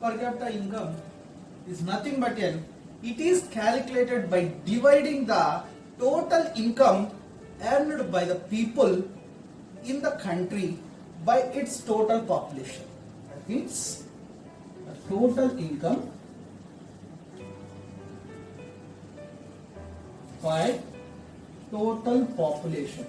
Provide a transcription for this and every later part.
per capita income is nothing but it is calculated by dividing the total income earned by the people in the country by its total population. That means the total income by total population.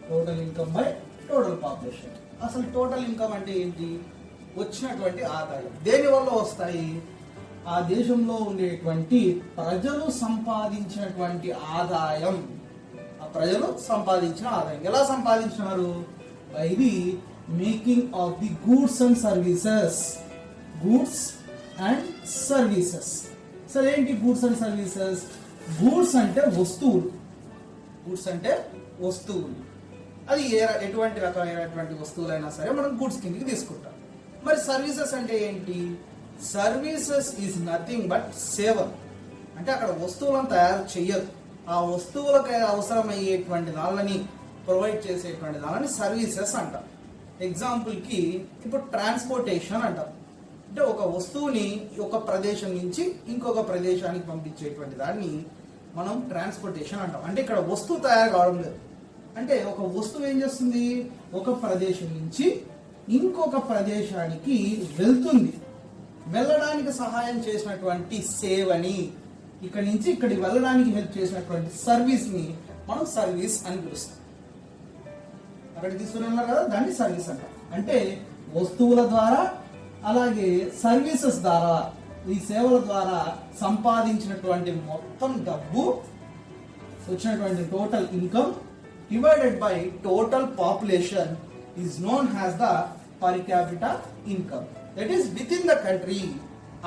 Total income by total population. అసలు total income అంటే ఏంటి? వచ్చినటువంటి ఆదాయం. దేని వల్ల వస్తాయి? ఆ దేశంలో ఉండేటువంటి ప్రజలు సంపాదించినటువంటి ఆదాయం. ఆ ప్రజలు సంపాదించిన ఆదాయం ఎలా సంపాదించినారు? By the making of the goods and services. Goods and services. సరే ఏంటి గూడ్స్ అండ్ సర్వీసెస్? గూడ్స్ అంటే వస్తువులు. గూడ్స్ అంటే వస్తువులు. అది ఎటువంటి రకమైనటువంటి వస్తువులైనా సరే మనం గూడ్స్ కిందకి తీసుకుంటాం. మరి సర్వీసెస్ అంటే ఏంటి? సర్వీసెస్ ఈజ్ నథింగ్ బట్ సేవలు. అంటే అక్కడ వస్తువులను తయారు చెయ్యరు, ఆ వస్తువులకు అవసరమయ్యేటువంటి దానిని ప్రొవైడ్ చేసేటువంటి దానిని సర్వీసెస్ అంటారు. ఎగ్జాంపుల్కి ఇప్పుడు ట్రాన్స్పోర్టేషన్ అంటారు. అంటే ఒక వస్తువుని ఒక ప్రదేశం నుంచి ఇంకొక ప్రదేశానికి పంపించేటువంటి దాన్ని మనం ట్రాన్స్పోర్టేషన్ అంటాం. అంటే ఇక్కడ వస్తువు తయారు కావడం లేదు. అంటే ఒక వస్తువు ఏం చేస్తుంది? ఒక ప్రదేశం నుంచి ఇంకొక ప్రదేశానికి వెళ్తుంది. వెళ్ళడానికి సహాయం చేసినటువంటి సేవని, ఇక్కడి నుంచి ఇక్కడికి వెళ్ళడానికి హెల్ప్ చేసినటువంటి సర్వీస్ ని మనం సర్వీస్ అని పిలుస్తాం. అక్కడికి తీసుకుని వెళ్ళారు కదా, దాన్ని సర్వీస్ అంటాం. అంటే వస్తువుల ద్వారా అలాగే సర్వీసెస్ ద్వారా, ఈ సేవల ద్వారా సంపాదించినటువంటి మొత్తం డబ్బు, వచ్చినటువంటి total income divided by total population is known as the per capita income. That is within the country.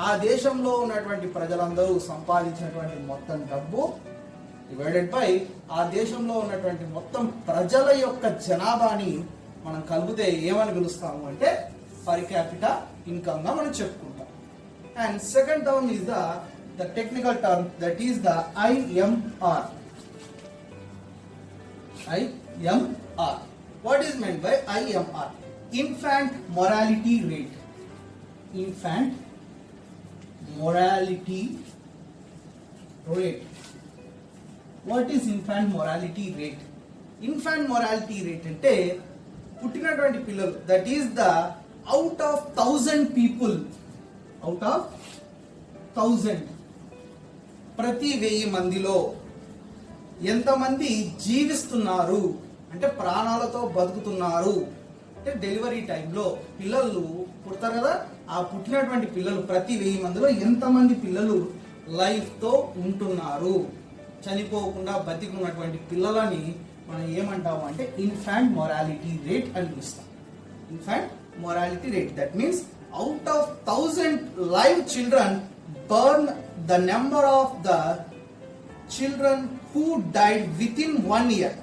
ఆ దేశంలో ఉన్నటువంటి ప్రజలందరూ సంపాదించినటువంటి మొత్తం డబ్బు డివైడెడ్ బై ఆ దేశంలో ఉన్నటువంటి మొత్తం ప్రజల యొక్క జనాభాని మనం కలిపితే ఏమని పిలుస్తాము అంటే per capita income గా మనం చెప్పుకుంటాం. And second term is the technical term, that is the IMR. IMR. What is meant by IMR? Infant mortality rate. Infant mortality rate. What is infant mortality rate? Infant mortality rate అంటే పుట్టినటువంటి పిల్లలు, that is the out of 1000 people, out of 1000, ప్రతి 1000 మందిలో ఎంతమంది జీవిస్తున్నారు అంటే ప్రాణాలతో బతుకుతున్నారు. అంటే డెలివరీ టైంలో పిల్లలు పుడతారు కదా, ఆ పుట్టినటువంటి పిల్లలు ప్రతి 1000 మందిలో ఎంతమంది పిల్లలు లైఫ్తో ఉంటున్నారు, చనిపోకుండా బతికున్నటువంటి పిల్లలని మనం ఏమంటాము అంటే ఇన్ఫాంట్ మొరాలిటీ రేట్ అని పిలుస్తాం. Infant morality rate, that means out of 1000 live children, burn the number of the children who died within 1 year.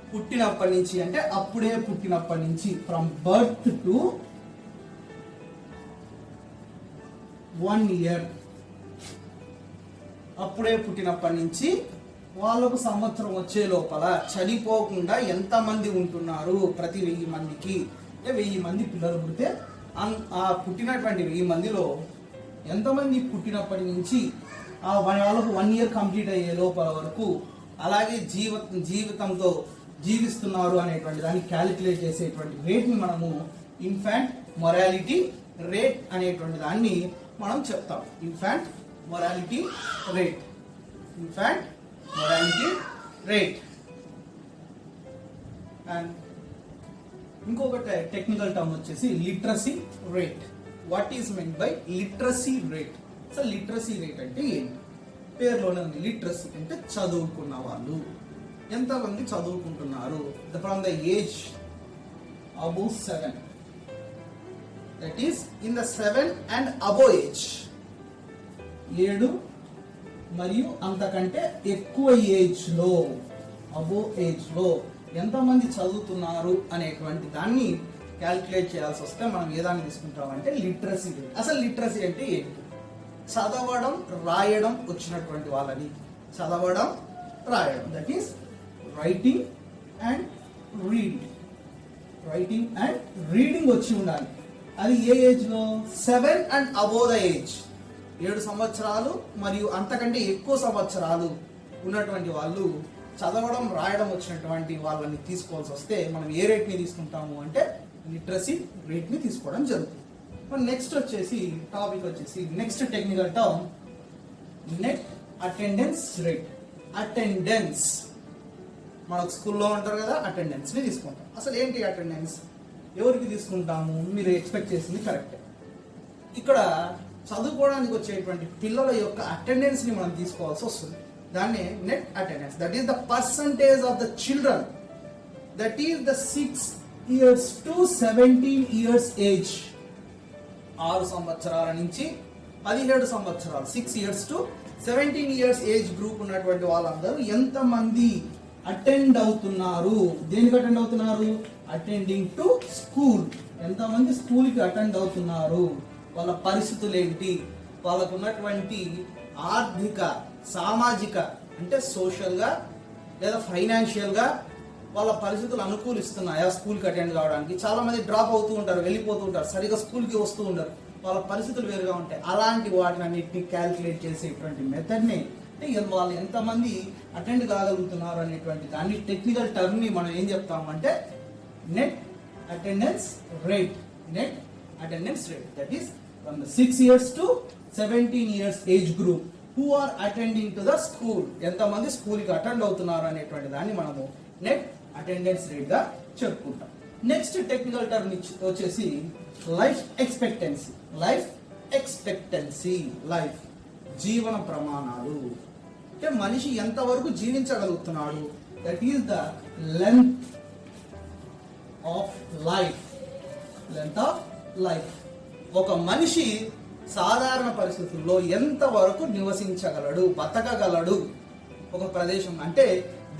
పుట్టినప్పటి నుంచి అంటే అప్పుడే పుట్టినప్పటి నుంచి, ఫ్రమ్ బర్త్ టు 1 year, అప్పుడే పుట్టినప్పటి నుంచి వాళ్ళకు సంవత్సరం వచ్చే లోపల చనిపోకుండా ఎంతమంది ఉంటున్నారు ప్రతి 1000 మందికి. 1000 మంది పిల్లలు పుడితే ఆ పుట్టినటువంటి 1000 మందిలో ఎంతమంది పుట్టినప్పటి నుంచి ఆ వాళ్ళకు 1 year కంప్లీట్ అయ్యే లోపల వరకు అలాగే జీవితంతో జీవిస్తున్నారు అనేటువంటి దాన్ని క్యాలిక్యులేట్ చేసేటువంటి రేట్ని మనము ఇన్ఫాంట్ మొరాలిటీ రేట్ అనేటువంటి దాన్ని మనం చెప్తాం. Infant morality rate. Infant morality rate. And ఇంకొక టెక్నికల్ టర్మ్ వచ్చేసి literacy rate. What is men by literacy rate? అసలు లిటరసీ రేట్ అంటే ఏంటి? పేరులోనే ఉంది, లిటరసీ అంటే చదువుకున్న వాళ్ళు. ఎంతమంది చదువుకుంటున్నారు? From the age above 7, that is in the 7 and above age, 7 మరియు అంతకంటే ఎక్కువ ఏజ్ లో, అబోవ్ ఏజ్ లో ఎంతమంది చదువుతున్నారు అనేటువంటి దాన్ని క్యాల్కులేట్ చేయాల్సి వస్తే మనం ఏదాన్ని తీసుకుంటామంటే లిటరసీ రేట్. అసలు లిటరసీ అంటే ఏంటి? చదవడం రాయడం వచ్చినటువంటి వాళ్ళని, చదవడం రాయడం, that is writing and reading. Writing and reading వచ్చి ఉండాలి. అది ఏ ఏజ్ లో? 7 and above the age. 7 సంవత్సరాలు మరియు అంతకంటే ఎక్కువ సంవత్సరాలు ఉన్నటువంటి వాళ్ళు చదవడం రాయడం వచ్చినటువంటి వాళ్ళని తీసుకోవాల్సి వస్తే మనం ఏ రేట్ ని తీసుకుంటాము అంటే లిటరసీ రేట్ ని తీసుకోవడం జరుగుతుంది. నెక్స్ట్ వచ్చేసి టాపిక్ వచ్చేసి next technical term net attendance rate. Attendance మనకు స్కూల్లో ఉంటారు కదా, అటెండెన్స్ ని తీసుకుంటాం. అసలు ఏంటి అటెండెన్స్? ఎవరికి తీసుకుంటాము? మీరు ఎక్స్పెక్ట్ చేసింది కరెక్టే. ఇక్కడ చదువుకోవడానికి వచ్చేటువంటి పిల్లల యొక్క అటెండెన్స్ ని మనం తీసుకోవాల్సి వస్తుంది. దాన్ని net attendance. That is the percentage of the children that is the 6 years to 17 years age. 6 సంవత్సరాల నుంచి 17 సంవత్సరాలు, 6 years to 17 years age group ఉన్నటువంటి వాళ్ళందరూ ఎంతమంది అటెండ్ అవుతున్నారు? దేనికి అటెండ్ అవుతున్నారు? Attending to school. ఎంతమంది స్కూల్ కి అటెండ్ అవుతున్నారు, వాళ్ళ పరిస్థితులు ఏంటి, వాళ్ళకు ఉన్నటువంటి ఆర్థిక సామాజిక అంటే సోషల్ గా లేదా ఫైనాన్షియల్ గా వాళ్ళ పరిస్థితులు అనుకూలిస్తున్నాయా స్కూల్ కి అటెండ్ కావడానికి? చాలా మంది డ్రాప్ అవుతూ ఉంటారు, వెళ్ళిపోతూ ఉంటారు, సరిగా స్కూల్ కి వస్తూ ఉంటారు, వాళ్ళ పరిస్థితులు వేరుగా ఉంటాయి. అలాంటి వాటిని అన్నిటిని క్యాల్కులేట్ చేసేటువంటి మెథడ్ ని వాళ్ళు ఎంతమంది అటెండ్ కాగలుగుతున్నారు అనేటువంటి దాన్ని టెక్నికల్ టర్మ్ ని మనం ఏం చెప్తామంటే net attendance rate. Net attendance rate that is from the 6 years to 17 years age group who are attending to the school. ఎంతమంది స్కూల్ కి అటెండ్ అవుతున్నారు అనేటువంటి దాన్ని మనము నెట్ అటెండెన్స్ రేట్ గా చెప్పుకుంటాం. నెక్స్ట్ టెక్నికల్ టర్మ్ వచ్చేసి life expectancy. Life expectancy, life జీవన ప్రమాణాలు అంటే మనిషి ఎంతవరకు జీవించగలుగుతున్నాడు. That is the length of life. Length of life. ఒక మనిషి సాధారణ పరిస్థితుల్లో ఎంతవరకు నివసించగలడు, బతకగలడు ఒక ప్రదేశం. అంటే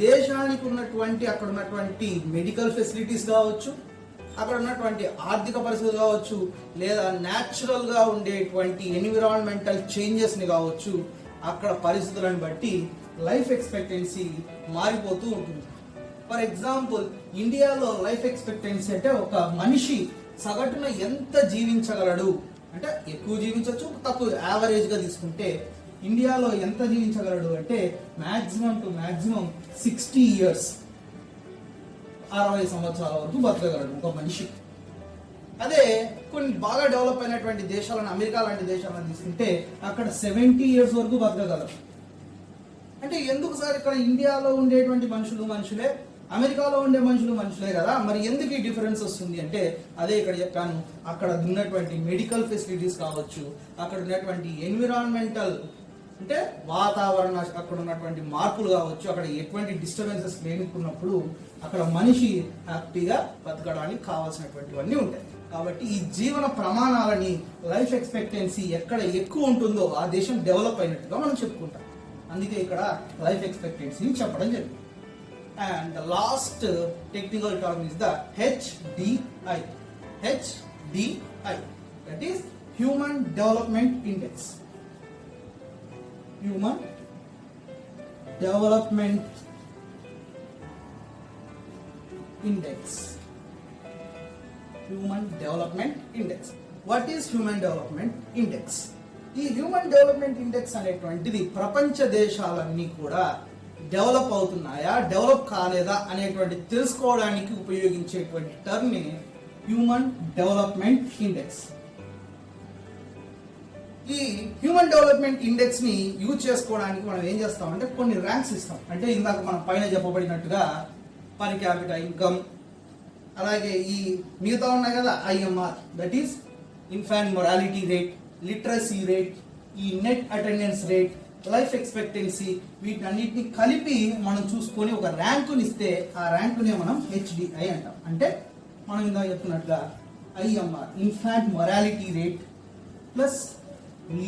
దేశానికి ఉన్నటువంటి అక్కడ ఉన్నటువంటి మెడికల్ ఫెసిలిటీస్ కావచ్చు, అక్కడ ఉన్నటువంటి ఆర్థిక పరిస్థితులు కావచ్చు, లేదా న్యాచురల్ గా ఉండేటువంటి ఎన్విరాన్మెంటల్ చేంజెస్ ని కావచ్చు, అక్కడ పరిస్థితులను బట్టి లైఫ్ ఎక్స్పెక్టెన్సీ మారిపోతూ ఉంటుంది. ఫర్ ఎగ్జాంపుల్ ఇండియాలో లైఫ్ ఎక్స్పెక్టెన్సీ అంటే ఒక మనిషి సగటున ఎంత జీవించగలడు అంటే ఎక్కువ జీవించవచ్చు, తక్కువ యావరేజ్ గా తీసుకుంటే ఇండియాలో ఎంత జీవించగలడు అంటే మాక్సిమం టు మాక్సిమం 60 years, 60 సంవత్సరాల వరకు బతకగలడు ఒక మనిషి. అదే కొన్ని బాగా డెవలప్ అయినటువంటి దేశాలను, అమెరికా లాంటి దేశాలను తీసుకుంటే అక్కడ 70 years వరకు బతకగలరు. అంటే ఎందుకు సార్ ఇక్కడ ఇండియాలో ఉండేటువంటి మనుషులే, అమెరికాలో ఉండే మనుషులే కదా, మరి ఎందుకు ఈ డిఫరెన్స్ వస్తుంది అంటే అదే ఇక్కడ చెప్పాను. అక్కడ ఉన్నటువంటి మెడికల్ ఫెసిలిటీస్ కావచ్చు, అక్కడ ఉన్నటువంటి ఎన్విరాన్మెంటల్ అంటే వాతావరణ, అక్కడ ఉన్నటువంటి మార్పులు కావచ్చు, అక్కడ ఎటువంటి డిస్టర్బెన్సెస్ లేనుకున్నప్పుడు అక్కడ మనిషి హ్యాపీగా బతకడానికి కావాల్సినటువంటివన్నీ ఉంటాయి. కాబట్టి ఈ జీవన ప్రమాణాలని లైఫ్ ఎక్స్పెక్టెన్సీ ఎక్కడ ఎక్కువ ఉంటుందో ఆ దేశం డెవలప్ అయినట్టుగా మనం చెప్పుకుంటాం. అందుకే ఇక్కడ లైఫ్ ఎక్స్పెక్టెన్సీని చెప్పడం జరిగింది. And the last technical term is the HDI. HDI that is human development index. Human development index. Human development index. What is human development index? ఈ హ్యూమన్ డెవలప్మెంట్ ఇండెక్స్ అనేటువంటిది ప్రపంచ దేశాలన్నీ కూడా డెవలప్ అవుతున్నాయా, డెవలప్ కాలేదా అనేటువంటి తెలుసుకోవడానికి ఉపయోగించేటువంటి టర్మ్ ని హ్యూమన్ డెవలప్మెంట్ ఇండెక్స్. ఈ హ్యూమన్ డెవలప్మెంట్ ఇండెక్స్ ని యూజ్ చేసుకోవడానికి మనం ఏం చేస్తామంటే కొన్ని ర్యాంక్స్ ఇస్తాం. అంటే ఇందాక మనం పైన చెప్పబడినట్టుగా పర్ క్యాపిటల్ ఇన్కమ్, అలాగే ఈ మిగతా ఉన్నాయి కదా IMR that is infant morality rate, literacy rate, ఈ net attendance rate, life expectancy, వీటన్నిటిని కలిపి మనం చూసుకొని ఒక ర్యాంకుని ఇస్తే ఆ ర్యాంకునే మనం HDI అంటాం. అంటే మనం ఇందాక చెప్తున్నట్టుగా IMR infant morality rate plus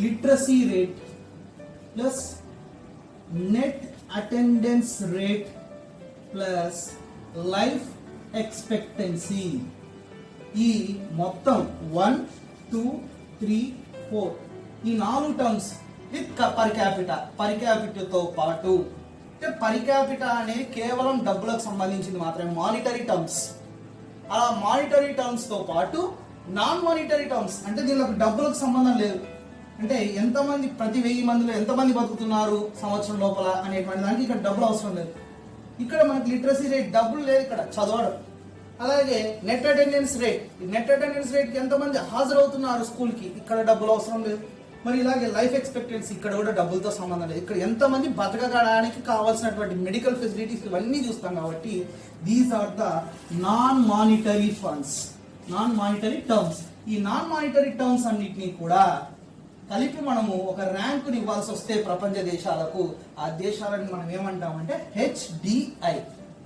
literacy rate plus net attendance rate plus life expectancy. ఈ మొత్తం 1, 2, 3, 4 ఈ 4 టర్మ్స్ విత్ పర్ క్యాపిటాతో పాటు, అంటే పర్ క్యాపిటా అనేది కేవలం డబ్బులకు సంబంధించింది మాత్రమే, మానిటరీ టర్మ్స్. అలా మానిటరీ టర్మ్స్ తో పాటు నాన్ మానిటరీ టర్మ్స్, అంటే దీనిలో డబ్బులకు సంబంధం లేదు, అంటే ఎంతమంది ప్రతి 1000 మందిలో ఎంతమంది బతుకుతున్నారు సంవత్సరం లోపల అనేటువంటి దానికి ఇక్కడ డబ్బులు అవసరం లేదు. ఇక్కడ మనకి లిటరసీ రేట్ డబ్బులు లేదు, ఇక్కడ చదవడం. అలాగే net attendance rate, net attendance rate కి ఎంతమంది హాజరవుతున్నారు స్కూల్ కి, ఇక్కడ డబ్బులు అవసరం లేదు. మరి ఇలాగే లైఫ్ ఎక్స్పెక్టెన్సీ, ఇక్కడ కూడా డబ్బులతో సంబంధం లేదు. ఇక్కడ ఎంతమంది బతకడానికి కావాల్సినటువంటి మెడికల్ ఫెసిలిటీస్ ఇవన్నీ చూస్తాం కాబట్టి these are the non monetary funds, non monetary terms. ఈ నాన్ మానిటరీ టర్మ్స్ అన్నిటినీ కూడా కలిపి మనము ఒక ర్యాంకుని ఇవ్వాల్సి వస్తే ప్రపంచ దేశాలకు, ఆ దేశాలను మనం ఏమంటామంటే HDI,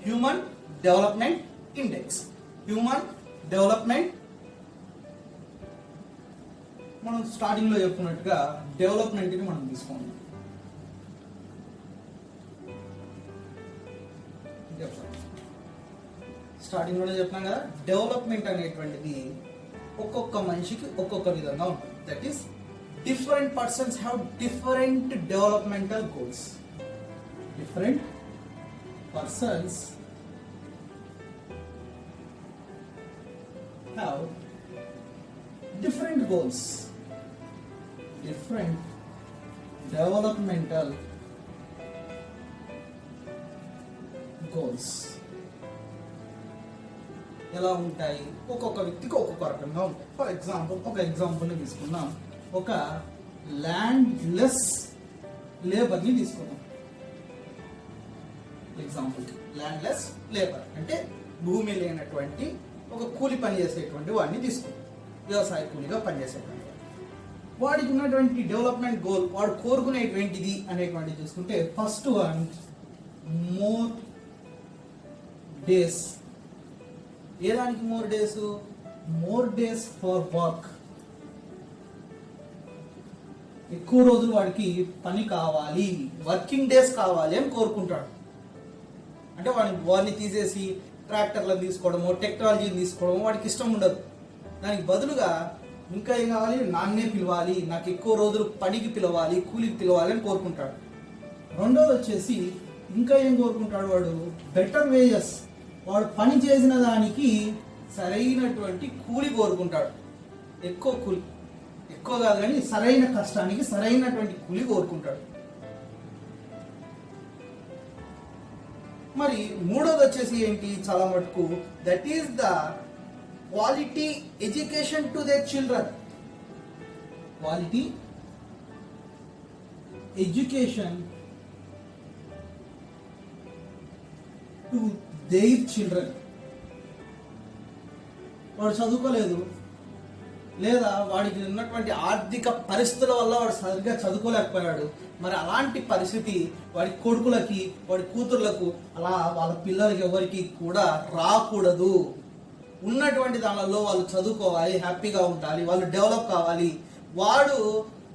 human development index. Human development, మనం స్టార్టింగ్ లో చెప్పుకున్నట్టుగా డెవలప్మెంట్ ని మనం తీసుకుంటాం. స్టార్టింగ్ లోనే చెప్పినాం కదా, డెవలప్మెంట్ అనేటువంటిది ఒక్కొక్క మనిషికి ఒక్కొక్క విధంగా ఉంటుంది. That is different persons have different developmental goals. Different persons have different goals, different developmental goals. ఎలా ఉంటాయి, ఒక్కొక్క వ్యక్తికి ఒక్కొక్క రకంగా ఉంటాయి. ఫర్ ఎగ్జాంపుల్, ఒక ఎగ్జాంపుల్ తీసుకున్నాం, ఒక ల్యాండ్లెస్ లేబర్ ని తీసుకున్నాం. ఎగ్జాంపుల్, ల్యాండ్లెస్ లేబర్ అంటే భూమి లేనటువంటి ఒక కూలి పని చేసేటువంటి వాడిని తీసుకున్నాం, వ్యవసాయ కూలిగా పనిచేసేటువంటి వాడికి ఉన్నటువంటి డెవలప్మెంట్ గోల్, వాడు కోరుకునేటువంటిది అనేటువంటి చూసుకుంటే ఫస్ట్ వన్ మోర్ డేస్. ఏ దానికి more days? More days for work. ఎక్కువ రోజులు వాడికి పని కావాలి, వర్కింగ్ డేస్ కావాలి అని కోరుకుంటాడు. అంటే వాడిని తీసేసి ట్రాక్టర్లను తీసుకోవడమో టెక్నాలజీని తీసుకోవడమో వాడికి ఇష్టం ఉండదు. దానికి బదులుగా ఇంకా ఏం కావాలి, నాన్నే పిలవాలి, నాకు ఎక్కువ రోజులు పనికి పిలవాలి, కూలికి పిలవాలి అని కోరుకుంటాడు. రెండోది వచ్చేసి ఇంకా ఏం కోరుకుంటాడు వాడు, బెటర్ వేజెస్. వాడు పని చేసిన దానికి సరైనటువంటి కూలి కోరుకుంటాడు. ఎక్కువ కూలి, ఎక్కువ కాదు కానీ సరైన కష్టానికి సరైనటువంటి కూలి కోరుకుంటాడు. మరి మూడోది వచ్చేసి ఏంటి, చాలా మటుకు that is the quality education to their children. Quality education to their children. వాడు చదువుకోలేదు, లేదా వాడికి ఉన్నటువంటి ఆర్థిక పరిస్థితుల వల్ల వాడు సరిగ్గా చదువుకోలేకపోయాడు. మరి అలాంటి పరిస్థితి వాడి కొడుకులకి, వాడి కూతుర్లకు, అలా వాళ్ళ పిల్లలకి ఎవరికి కూడా రాకూడదు. ఉన్నటువంటి దానిలో వాళ్ళు చదువుకోవాలి, హ్యాపీగా ఉండాలి, వాళ్ళు డెవలప్ కావాలి.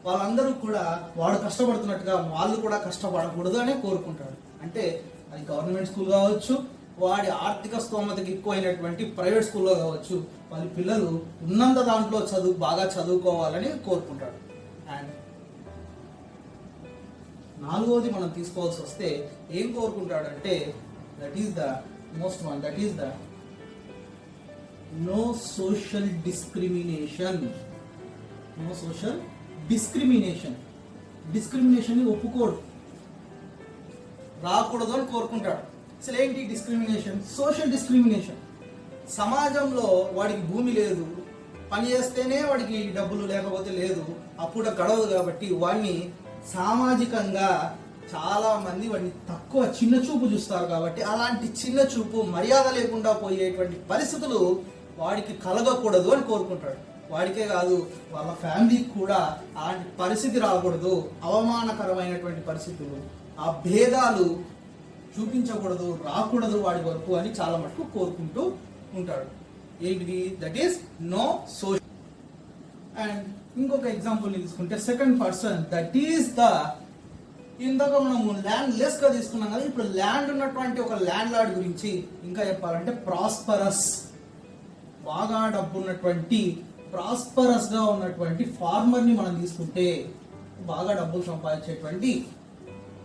వాళ్ళందరూ కూడా వాడు కష్టపడుతున్నట్టుగా వాళ్ళు కూడా కష్టపడకూడదు అనే కోరుకుంటాడు. అంటే అది గవర్నమెంట్ స్కూల్ కావచ్చు, వాడి ఆర్థిక స్తోమతకి ఎక్కువైనటువంటి ప్రైవేట్ స్కూల్లో కావచ్చు, వాళ్ళ పిల్లలు ఉన్నంత దాంట్లో బాగా చదువుకోవాలని కోరుకుంటాడు. అండ్ నాలుగోది మనం తీసుకోవాల్సి వస్తే ఏం కోరుకుంటాడంటే that is the most one, that is the no social discrimination. No social discrimination. Discrimination ని ఒప్పుకోడు, రాకూడదు అని కోరుకుంటాడు. అసలు ఏంటి డిస్క్రిమినేషన్? Social discrimination. సమాజంలో వాడికి భూమి లేదు, పని చేస్తేనే వాడికి డబ్బులు, లేకపోతే లేదు, అప్పుడు గడవదు. కాబట్టి వాడిని సామాజికంగా చాలా మంది వాడిని తక్కువ చిన్న చూపు చూస్తారు. కాబట్టి అలాంటి చిన్న చూపు, మర్యాద లేకుండా పోయేటువంటి పరిస్థితులు వాడికి కలగకూడదు అని కోరుకుంటాడు. వాడికే కాదు, వాళ్ళ ఫ్యామిలీకి కూడా అలాంటి పరిస్థితి రాకూడదు. అవమానకరమైనటువంటి పరిస్థితులు, ఆ భేదాలు చూపించకూడదు, రాకూడదు వాడి వరకు అని చాలా మటుకు కోరుకుంటూ ఉంటాడు. ఏంటిది? That is no social. And ఇంకొక ఎగ్జాంపుల్ తీసుకుంటే second person, that is the, ఇందాక మనము ల్యాండ్ లెస్ గా తీసుకున్నాం కదా, ఇప్పుడు ల్యాండ్ ఉన్నటువంటి ఒక ల్యాండ్ లార్డ్ గురించి ఇంకా చెప్పాలంటే ప్రాస్పరస్, బాగా డబ్బు ఉన్నటువంటి ప్రాస్పరస్ గా ఉన్నటువంటి ఫార్మర్ ని మనం తీసుకుంటే, బాగా డబ్బులు సంపాదించేటువంటి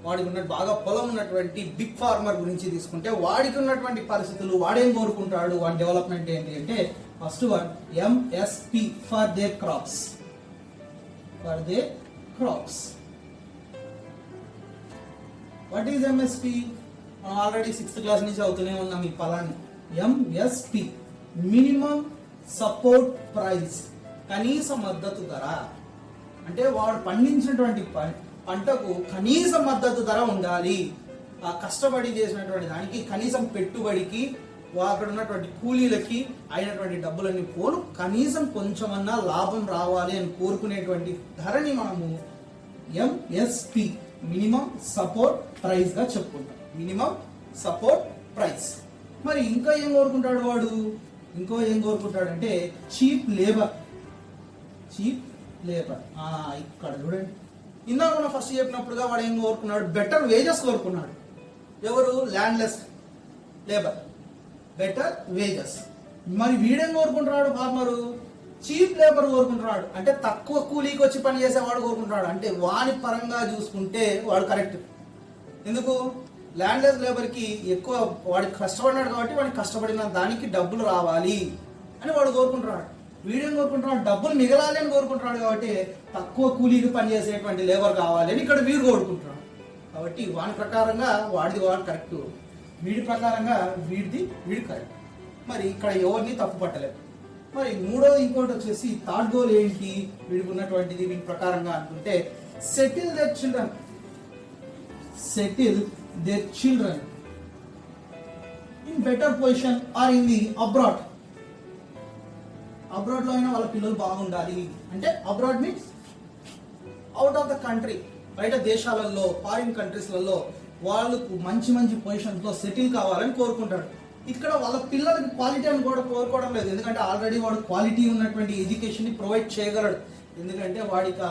వాడికి ఉన్నట్టు బాగా పొలం ఉన్నటువంటి బిగ్ ఫార్మర్ గురించి తీసుకుంటే వాడికి ఉన్నటువంటి పరిస్థితులు వాడేం కోరుకుంటాడు, వాడి డెవలప్మెంట్ ఏంటి అంటే first one MSP for their crops. For their crops. What is MSP? Already 6th class నుంచి అవుతూనే ఉన్నాం ఈ పదాన్ని. ఎంఎస్పి మినిమం సపోర్ట్ ప్రైస్, కనీస మద్దతు ధర. అంటే వాడు పండించినటువంటి పంటకు కనీస మద్దతు ధర ఉండాలి. ఆ కష్టపడి చేసినటువంటి దానికి కనీసం పెట్టుబడికి అక్కడ ఉన్నటువంటి కూలీలకి అయినటువంటి డబ్బులన్నీ పోను కనీసం కొంచెమన్నా లాభం రావాలి అని కోరుకునేటువంటి ధరని మనము ఎంఎస్పి మినిమం సపోర్ట్ ప్రైస్ గా చెప్పుకుంటాం. Minimum support price. మరి ఇంకా ఏం కోరుకుంటాడు వాడు? ఏం కోరుకుంటాడంటే చీప్ లేబర్. Cheap labour. ఇక్కడ చూడండి, ఇందాక మనం ఫస్ట్ చెప్పినప్పుడుగా వాడు ఏం కోరుకున్నాడు? బెటర్ వేజెస్ కోరుకున్నాడు. ఎవరు? Landless labour, better wages. మరి వీడేం కోరుకుంటున్నాడు? ఫార్మరు చీప్ లేబర్ కోరుకుంటున్నాడు. అంటే తక్కువ కూలీకి వచ్చి పని చేసేవాడు కోరుకుంటున్నాడు. అంటే వాని పరంగా చూసుకుంటే వాడు కరెక్ట్. ఎందుకు? ల్యాండ్లెస్ లేబర్ కి ఎక్కువ వాడికి కష్టపడినాడు కాబట్టి వాడికి కష్టపడిన దానికి డబ్బులు రావాలి అని వాడు కోరుకుంటున్నాడు. వీడేం కోరుకుంటున్నాడు? డబ్బులు మిగలాలి అని కోరుకుంటున్నాడు. కాబట్టి తక్కువ కూలీకి పనిచేసేటువంటి లేబర్ కావాలి అని ఇక్కడ వీడు కోరుకుంటున్నాడు. కాబట్టి వాని ప్రకారంగా వాడిది కరెక్ట్, వీడి ప్రకారంగా వీడి కరెక్ట్. మరి ఇక్కడ ఎవరిని తప్పు పట్టలేదు. మరి మూడోది ఇంకోటి వచ్చేసి థర్డ్ గోల్ ఏంటి వీడికి ఉన్నటువంటిది వీడి ప్రకారంగా అనుకుంటే settle their children. Settle their children in better position or in the abroad. Abroad లో అయినా వాళ్ళ పిల్లలు బాగుండాలి. అంటే abroad means out of the country, బయట దేశాలలో, ఫారిన్ కంట్రీస్లలో వాళ్ళకు మంచి పొజిషన్స్ లో సెటిల్ కావాలని కోరుకుంటాడు. ఇక్కడ వాళ్ళ పిల్లలకి క్వాలిటీ అని కూడా కోరుకోవడం లేదు. ఎందుకంటే ఆల్రెడీ వాడు క్వాలిటీ ఉన్నటువంటి ఎడ్యుకేషన్ ని ప్రొవైడ్ చేయగలడు. ఎందుకంటే వాడికి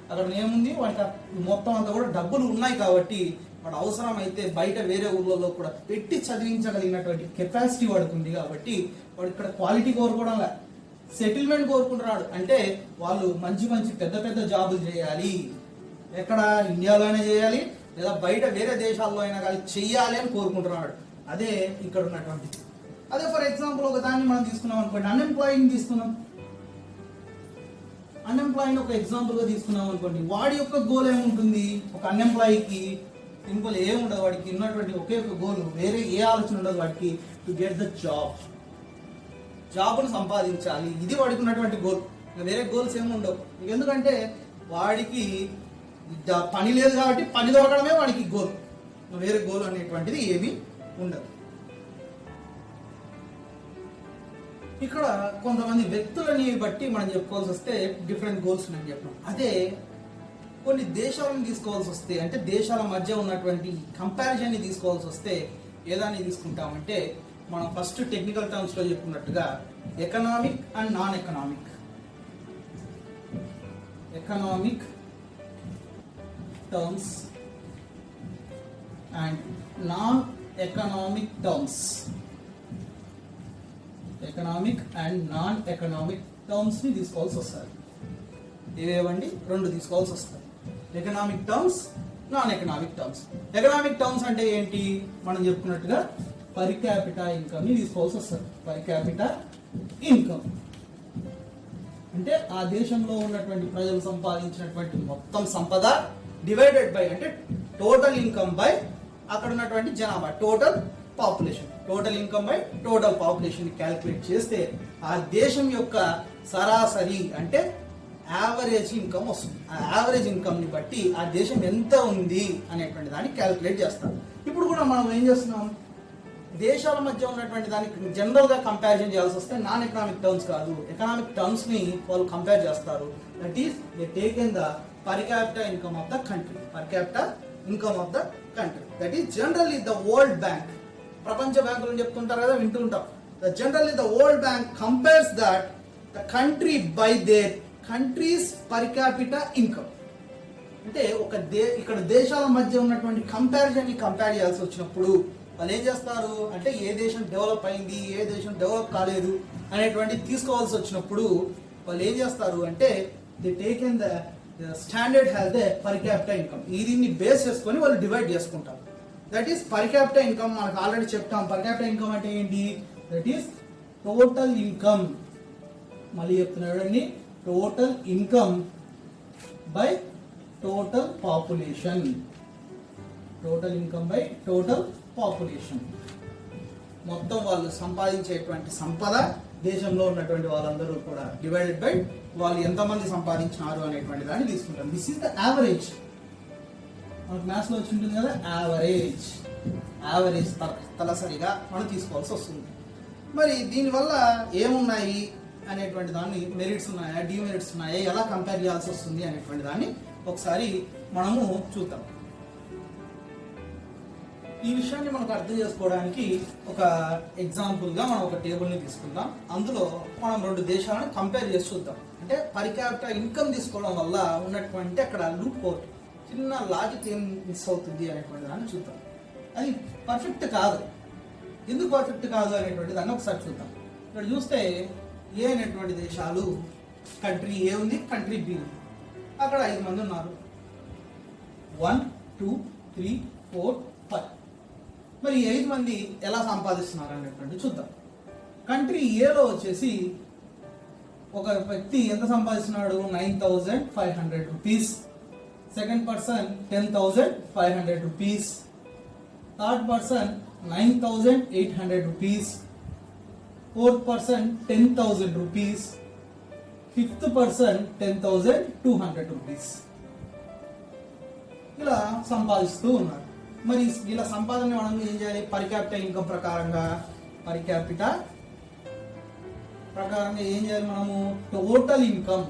అక్కడ ఏముంది, వాడికి మొత్తం అంతా కూడా డబ్బులు ఉన్నాయి కాబట్టి వాడు అవసరం అయితే బయట వేరే ఊళ్ళలో కూడా పెట్టి చదివించగలిగినటువంటి కెపాసిటీ వాడికి ఉంది. కాబట్టి వాడు ఇక్కడ క్వాలిటీ కోరుకోవడం లే, సెటిల్మెంట్ కోరుకుంటున్నాడు. అంటే వాళ్ళు మంచి పెద్ద జాబులు చేయాలి. ఎక్కడ? ఇండియాలోనే చేయాలి లేదా బయట వేరే దేశాల్లో అయినా కానీ చెయ్యాలి అని కోరుకుంటున్నాడు. అదే ఇక్కడ ఉన్నటువంటి. అదే ఫర్ ఎగ్జాంపుల్ ఒక దాన్ని మనం తీసుకున్నాం అనుకోండి, అన్ఎంప్లాయింగ్ తీసుకున్నాం. అన్ఎంప్లాయింగ్ ఒక ఎగ్జాంపుల్ గా తీసుకున్నాం అనుకోండి. వాడి యొక్క గోల్ ఏముంటుంది? ఒక అన్ఎంప్లాయీకి సింపుల్ ఏముండదు. వాడికి ఉన్నటువంటి ఒకే ఒక గోల్, వేరే ఏ ఆలోచన ఉండదు వాడికి. టు గెట్ ద జాబ్ను సంపాదించాలి. ఇది వాడికి ఉన్నటువంటి గోల్. వేరే గోల్స్ ఏమి ఉండవు. ఎందుకంటే వాడికి పని లేదు కాబట్టి పని దొరకడమే వాడికి గోల్. వేరే గోల్ అనేటువంటిది ఏమీ ఉండదు. ఇక్కడ కొంతమంది వ్యక్తులని బట్టి మనం చెప్పుకోవాల్సి వస్తే డిఫరెంట్ గోల్స్ నేను చెప్పాను. అదే కొన్ని దేశాలను తీసుకోవాల్సి వస్తే, అంటే దేశాల మధ్య ఉన్నటువంటి కంపారిజన్ ని తీసుకోవాల్సి వస్తే ఏదాన్ని తీసుకుంటామంటే మనం ఫస్ట్ టెక్నికల్ టర్మ్స్ లో చెప్పుకున్నట్టుగా economic and non economic. Economic terms and non economic terms. Economic and non economic terms ని తీసుకోవాల్సి వస్తుంది. ఇవేవండి, రెండు తీసుకోవాల్సి వస్తుంది. Economic terms, non economic terms. Economic terms అంటే ఏంటి? మనం చెప్పుకున్నట్టుగా పర్ క్యాపిటా ఇన్కమ్ ని తీసుకోవాల్సి వస్తుంది. పర్ క్యాపిటా ఇన్కమ్ అంటే ఆ దేశంలో ఉన్నటువంటి ప్రజలు సంపాదించినటువంటి మొత్తం సంపద డివైడెడ్ బై, అంటే టోటల్ ఇన్కమ్ బై అక్కడ ఉన్నటువంటి జనాభా, total population. Total income by total population calculate చేస్తే ఆ దేశం యొక్క సరాసరి అంటే యావరేజ్ ఇన్కమ్ వస్తుంది. ఆ యావరేజ్ ఇన్కమ్ ని బట్టి ఆ దేశం ఎంత ఉంది అనేటువంటి దాన్ని క్యాలిక్యులేట్ చేస్తాం. ఇప్పుడు కూడా మనం ఏం చేస్తున్నాం? దేశాల మధ్య ఉన్నటువంటి దానికి జనరల్ గా కంపారిజన్ చేయాల్సి వస్తే నాన్ ఎకనామిక్ టర్మ్స్ కాదు, ఎకనామిక్ టర్మ్స్ ని వాళ్ళు కంపేర్ చేస్తారు. That is they taken the per capita income of the country. Per capita income of the country. That is generally the world bank. ప్రపంచ బ్యాంకులు చెప్తుంటారు కదా, వింటూ ఉంటాం. Generally the world bank compares that the country by their countries per capita income. అంటే ఇక్కడ దేశాల మధ్య ఉన్నటువంటి కంపారిజన్ ని కంపేర్ చేయాల్సి వచ్చినప్పుడు వాళ్ళు ఏం చేస్తారు అంటే ఏ దేశం డెవలప్ అయింది, ఏ దేశం డెవలప్ కాలేదు అనేటువంటి తీసుకోవాల్సి వచ్చినప్పుడు వాళ్ళు ఏం చేస్తారు అంటే they taken the standard has the per capital income. దీన్ని బేస్ చేసుకొని వాళ్ళు డివైడ్ చేసుకుంటారు. That is per capital income. మనకు ఆల్రెడీ చెప్తాం పర్ క్యాపిటల్ ఇన్కమ్ అంటే ఏంటి. That is total income. మళ్ళీ చెప్తున్నాడు, total income by total population. Total income by total population. మొత్తం వాళ్ళు సంపాదించేటువంటి సంపద దేశంలో ఉన్నటువంటి వాళ్ళందరూ కూడా డివైడెడ్ బై వాళ్ళు ఎంతమంది సంపాదించినారు అనేటువంటి దాన్ని తీసుకుంటాం. This is the average. మనకు మ్యాథ్స్ లో వచ్చి ఉంటుంది కదా యావరేజ్. యావరేజ్ తలసరిగా మనం తీసుకోవాల్సి వస్తుంది. మరి దీనివల్ల ఏమున్నాయి అనేటువంటి దాన్ని, మెరిట్స్ ఉన్నాయా, డిమెరిట్స్ ఉన్నాయా, ఎలా కంపేర్ చేయాల్సి వస్తుంది అనేటువంటి దాన్ని ఒకసారి మనము చూద్దాం. ఈ విషయాన్ని మనకు అర్థం చేసుకోవడానికి ఒక ఎగ్జాంపుల్ గా మనం ఒక టేబుల్ ని తీసుకుందాం. అందులో మనం రెండు దేశాలను కంపేర్ చేసి చూద్దాం. అంటే పర్ క్యాపిటల్ ఇన్కమ్ తీసుకోవడం వల్ల ఉన్నటువంటి అక్కడ లూప్ హోల్, చిన్న లాజిక్ ఏం మిస్ అవుతుంది అనేటువంటి దాన్ని చూద్దాం. అది పర్ఫెక్ట్ కాదు. ఎందుకు పర్ఫెక్ట్ కాదు అనేటువంటి దాన్ని ఒకసారి చూద్దాం. ఇక్కడ చూస్తే ఏ అనేటువంటి దేశాలు, కంట్రీ ఏ ఉంది, కంట్రీ బి ఉంది. అక్కడ 5 మంది ఉన్నారు. 1 2 3 4 5. మరి 5 మంది ఎలా సంపాదిస్తున్నారు అనేటువంటి చూద్దాం. కంట్రీ ఏలో వచ్చేసి ఒక వ్యక్తి ఎంత సంపాదిస్తున్నాడు, 9,500 rupees. Second person 10,500 rupees. Third person 9,800 rupees. Fourth person 10,000 rupees. Fifth person 10,200 rupees. ఇలా సంపాదిస్తూ ఉన్నారు. మరి వీళ్ళ సంపాదన మనం ఏం చేయాలి, పర్ క్యాపిటల్ ఇన్కమ్ ప్రకారంగా, పర్ క్యాపిటల్ ప్రకారంగా ఏం చేయాలి మనము, total income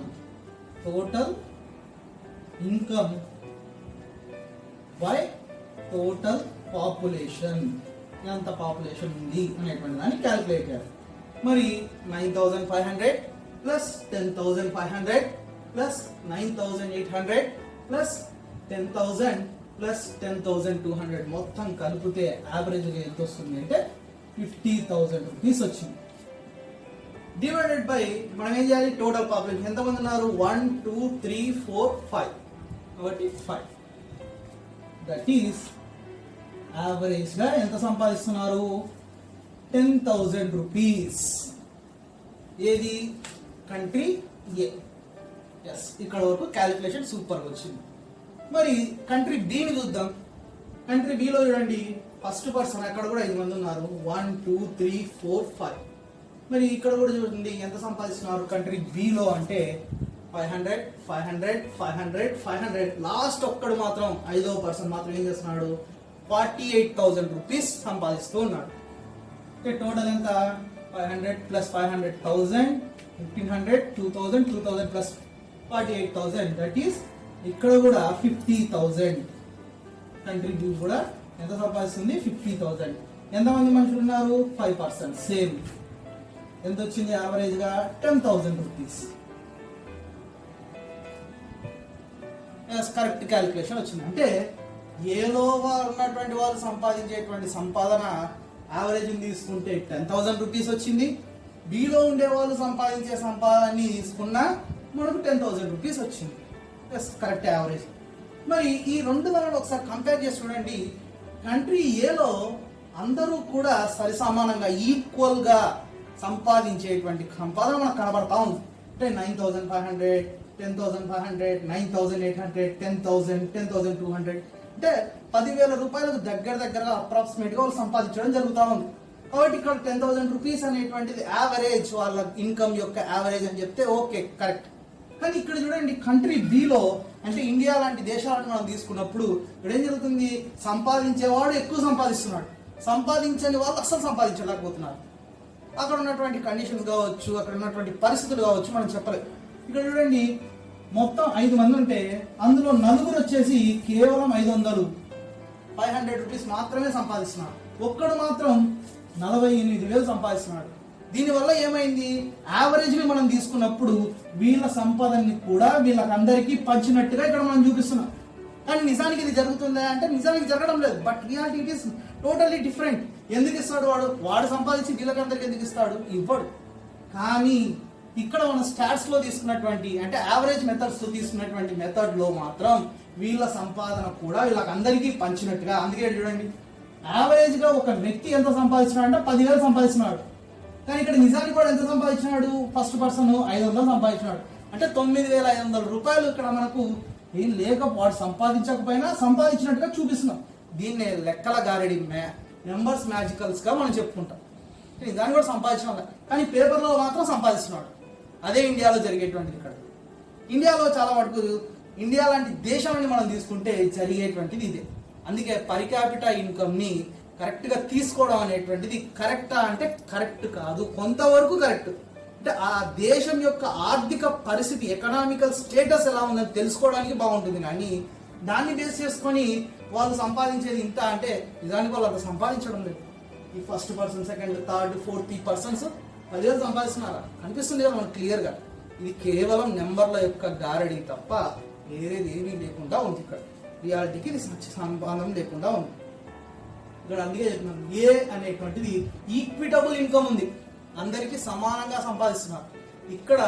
by total population. ఎంత పాపులేషన్ ఉంది అనేటువంటి దాన్ని క్యాల్కులేట్ చేయాలి. మరి 9,500 ప్లస్ 10,500 ప్లస్ 9,800 ప్లస్ 10,000 ప్లస్ 10,200 మొత్తం కలిపితే యావరేజ్ గా ఎంత వస్తుంది అంటే 50,000 రూపీస్ వచ్చింది. డివైడెడ్ బై మనం ఏం చేయాలి, టోటల్ పాపులేషన్ ఎంతమంది ఉన్నారు, 1 2 3 4 5. కాబట్టి 5. దట్ ఈస్ యావరేజ్ గా ఎంత సంపాదిస్తున్నారు, 10,000 రూపీస్. ఏది, కంట్రీ ఏ. ఎస్, ఇక్కడ వరకు క్యాలిక్యులేషన్ సూపర్ గా వచ్చింది. మరి కంట్రీ బిని చూద్దాం. కంట్రీ బిలో చూడండి, ఫస్ట్ పర్సన్ అక్కడ కూడా 5 మంది ఉన్నారు. 1 2 3 4 5. మరి ఇక్కడ కూడా చూడండి ఎంత సంపాదిస్తున్నారు కంట్రీ బిలో అంటే 500 500 500 500. లాస్ట్ ఒక్కడు మాత్రం 5వ పర్సన్ మాత్రం ఏం చేస్తున్నాడు, 48,000 రూపీస్ సంపాదిస్తూ ఉన్నాడు. టోటల్ ఎంత, 500 ప్లస్ 500 1000, 1500, 2000, 2000 ప్లస్ 48,000. దట్ ఈస్ ఇక్కడ కూడా 50,000. కంట్రీ బి కూడా ఎంత సంపాదిస్తుంది, 50,000. ఎంతమంది మనుషులు ఉన్నారు, 5%. సేమ్ ఎంత వచ్చింది, యావరేజ్ గా 10,000 రూపీస్. కరెక్ట్ క్యాలిక్యులేషన్ వచ్చింది. అంటే ఏలో ఉన్నటువంటి వాళ్ళు సంపాదించేటువంటి సంపాదన యావరేజ్ తీసుకుంటే 10,000 రూపీస్ వచ్చింది. బిలో ఉండే వాళ్ళు సంపాదించే సంపాదనని తీసుకున్నా మనకు 10,000 రూపీస్ వచ్చింది. Correct average. మరి ఈ రెండు దానిలో ఒకసారి కంపేర్ చేసి చూడండి. కంట్రీ ఏలో అందరూ కూడా సరిసమానంగా ఈక్వల్ గా సంపాదించేటువంటి సంపాదన మనకు కనబడతా ఉంది. అంటే 9,500, 10,500, 9,800, 10,000, 10,200. అంటే 10,000 రూపాయలకు దగ్గరగా అప్రాక్సిమేట్ గా వాళ్ళు సంపాదించడం జరుగుతూ ఉంది. కాబట్టి ఇక్కడ 10,000 రూపీస్ అనేటువంటిది యావరేజ్, వాళ్ళ ఇన్కమ్ యొక్క యావరేజ్ అని చెప్తే ఓకే, కరెక్ట్. కానీ ఇక్కడ చూడండి, కంట్రీ బిలో అంటే ఇండియా లాంటి దేశాలను మనం తీసుకున్నప్పుడు ఇక్కడ ఏం జరుగుతుంది, సంపాదించేవాడు ఎక్కువ సంపాదిస్తున్నాడు, సంపాదించని వాళ్ళు అస్సలు సంపాదించలేకపోతున్నారు. అక్కడ ఉన్నటువంటి కండిషన్స్ కావచ్చు, అక్కడ ఉన్నటువంటి పరిస్థితులు కావచ్చు, మనం చెప్పలేదు. ఇక్కడ చూడండి, మొత్తం 5 మంది ఉంటే అందులో 4 వచ్చేసి కేవలం 500 రూపీస్ మాత్రమే సంపాదిస్తున్నాడు. ఒక్కడు మాత్రం 48,000 సంపాదిస్తున్నాడు. దీనివల్ల ఏమైంది, యావరేజ్ గా మనం తీసుకున్నప్పుడు వీళ్ళ సంపాదనని కూడా వీళ్ళకందరికీ పంచినట్టుగా ఇక్కడ మనం చూపిస్తున్నాం. కానీ నిజానికి ఇది జరుగుతుందా అంటే నిజానికి జరగడం లేదు. But reality it is totally different. ఎందుకు ఇస్తాడు, వాడు సంపాదించి వీళ్ళకందరికి ఎందుకు ఇస్తాడు, ఇవ్వడు. కానీ ఇక్కడ మన స్టాట్స్ లో తీసుకున్నటువంటి అంటే యావరేజ్ మెథడ్స్ తో తీసుకున్నటువంటి మెథడ్ లో మాత్రం వీళ్ళ సంపాదన కూడా వీళ్ళకి అందరికీ పంచినట్టుగా. అందుకే చూడండి, యావరేజ్ గా ఒక వ్యక్తి ఎంత సంపాదించినాడు అంటే 10,000 సంపాదించినాడు. కానీ ఇక్కడ నిజానికి కూడా ఎంత సంపాదించినాడు? First person 500 సంపాదించినాడు. అంటే 9,500 రూపాయలు ఇక్కడ మనకు ఏం లేకపోతే సంపాదించకపోయినా సంపాదించినట్టుగా చూపిస్తున్నాం. దీన్నే లెక్కల గారెడి నెంబర్స్ మ్యాజికల్స్ గా మనం చెప్పుకుంటాం. నిజాన్ని కూడా సంపాదించిన కానీ పేపర్లో మాత్రం సంపాదిస్తున్నాడు. అదే ఇండియాలో జరిగేటువంటిది. ఇక్కడ ఇండియాలో చాలా మటుకు ఇండియా లాంటి దేశాన్ని మనం తీసుకుంటే జరిగేటువంటిది ఇదే. అందుకే పర్ క్యాపిటా ఇన్కమ్ ని కరెక్ట్ గా తీసుకోవడం అనేటువంటిది కరెక్టా అంటే కరెక్ట్ కాదు, కొంతవరకు కరెక్ట్. అంటే ఆ దేశం యొక్క ఆర్థిక పరిస్థితి, ఎకనామికల్ స్టేటస్ ఎలా ఉందని తెలుసుకోవడానికి బాగుంటుంది. కానీ దాన్ని బేస్ చేసుకొని వాళ్ళు సంపాదించేది ఇంత అంటే నిజానికి వాళ్ళు అంత సంపాదించడం లేదు. ఈ first person, second, third, fourth ఈ పర్సన్స్ 10,000 సంపాదిస్తున్నారా? అనిపిస్తుంది కదా మనకు క్లియర్ గా. ఇది కేవలం నెంబర్ల యొక్క గారడి తప్ప వేరేది ఏమీ లేకుండా ఉంది. ఇక్కడ రియాలిటీకి ఇది సంబంధం లేకుండా ఉంది. ఇక్కడ అందుకే చెప్తున్నాను, ఏ అనేటువంటిది ఈక్విటబుల్ ఇన్కమ్ ఉంది, అందరికీ సమానంగా సంపాదిస్తున్నారు. ఇక్కడ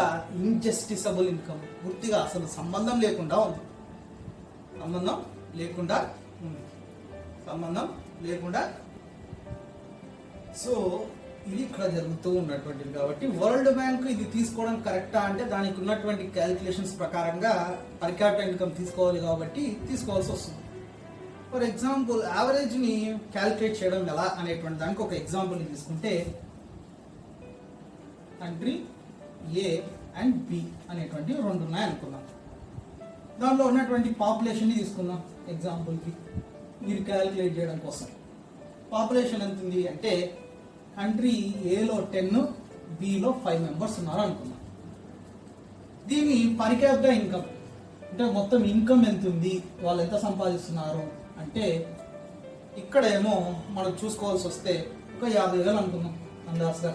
ఇంజస్టిసబుల్ ఇన్కమ్ పూర్తిగా అసలు సంబంధం లేకుండా ఉంది. సంబంధం లేకుండా సో ఇది ఇక్కడ జరుగుతూ ఉన్నటువంటిది. కాబట్టి వరల్డ్ బ్యాంక్ ఇది తీసుకోవడం కరెక్టా అంటే దానికి ఉన్నటువంటి క్యాలిక్యులేషన్స్ ప్రకారంగా పర్ క్యాపిటల్ ఇన్కమ్ తీసుకోవాలి కాబట్టి తీసుకోవాల్సి వస్తుంది. ఫర్ ఎగ్జాంపుల్ యావరేజ్ ని క్యాలిక్యులేట్ చేయడం ఎలా అనేటువంటి దానికి ఒక ఎగ్జాంపుల్ తీసుకుంటే కంట్రీ ఏ అండ్ బి అనేటువంటి రెండు ఉన్నాయి అనుకుందాం. దానిలో ఉన్నటువంటి పాపులేషన్ ని తీసుకుందాం ఎగ్జాంపుల్కి మీరు క్యాలిక్యులేట్ చేయడం కోసం. పాపులేషన్ ఎంత ఉంది అంటే కంట్రీ ఏలో 10, బిలో 5 మెంబర్స్ ఉన్నారు అనుకుందాం. దీని పర్ క్యాపిటల్ ఇన్కమ్ అంటే మొత్తం ఇన్కమ్ ఎంత ఉంది, వాళ్ళు ఎంత సంపాదిస్తున్నారు అంటే ఇక్కడ ఏమో మనం చూసుకోవాల్సి వస్తే ఒక 50,000 అనుకుందాం అందాజుగా.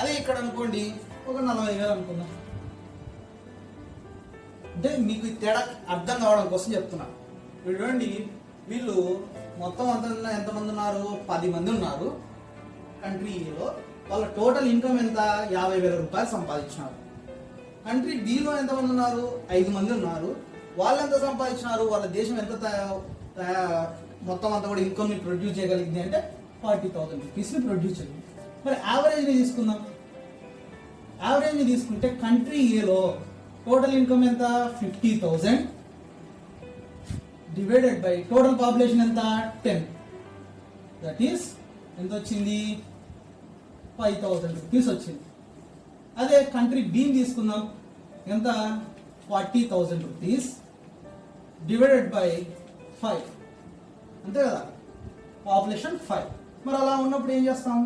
అదే ఇక్కడ అనుకోండి ఒక 40,000 అనుకుందాం. అంటే మీకు తేడా అర్థం కావడం కోసం చెప్తున్నా. చూడండి, వీళ్ళు మొత్తం అంత ఎంతమంది ఉన్నారు? 10 మంది ఉన్నారు కంట్రీ ఏలో. వాళ్ళ టోటల్ ఇన్కమ్ ఎంత? 50,000 రూపాయలు సంపాదించినారు. కంట్రీ బిలో ఎంతమంది ఉన్నారు? 5 మంది ఉన్నారు. వాళ్ళు ఎంత సంపాదించినారు? వాళ్ళ దేశం ఎంత మొత్తం అంతా కూడా ఇన్కమ్ ని ప్రొడ్యూస్ చేయగలిగింది అంటే 40,000 రూపీస్ ని ప్రొడ్యూస్ చేయాలి. మరి యావరేజ్ ని తీసుకుందాం. యావరేజ్ ని తీసుకుంటే కంట్రీ ఏలో టోటల్ ఇన్కమ్ ఎంత? 50,000 డివైడెడ్ బై టోటల్ పాపులేషన్ ఎంత? 10. దట్ ఈస్ ఎంత వచ్చింది? 5,000 రూపీస్ వచ్చింది. అదే కంట్రీ బిని తీసుకుందాం. ఎంత? 40,000 రూపీస్ డివైడెడ్ బై 5. అంతే కదా, పాపులేషన్ 5. మరి అలా ఉన్నప్పుడు ఏం చేస్తాం?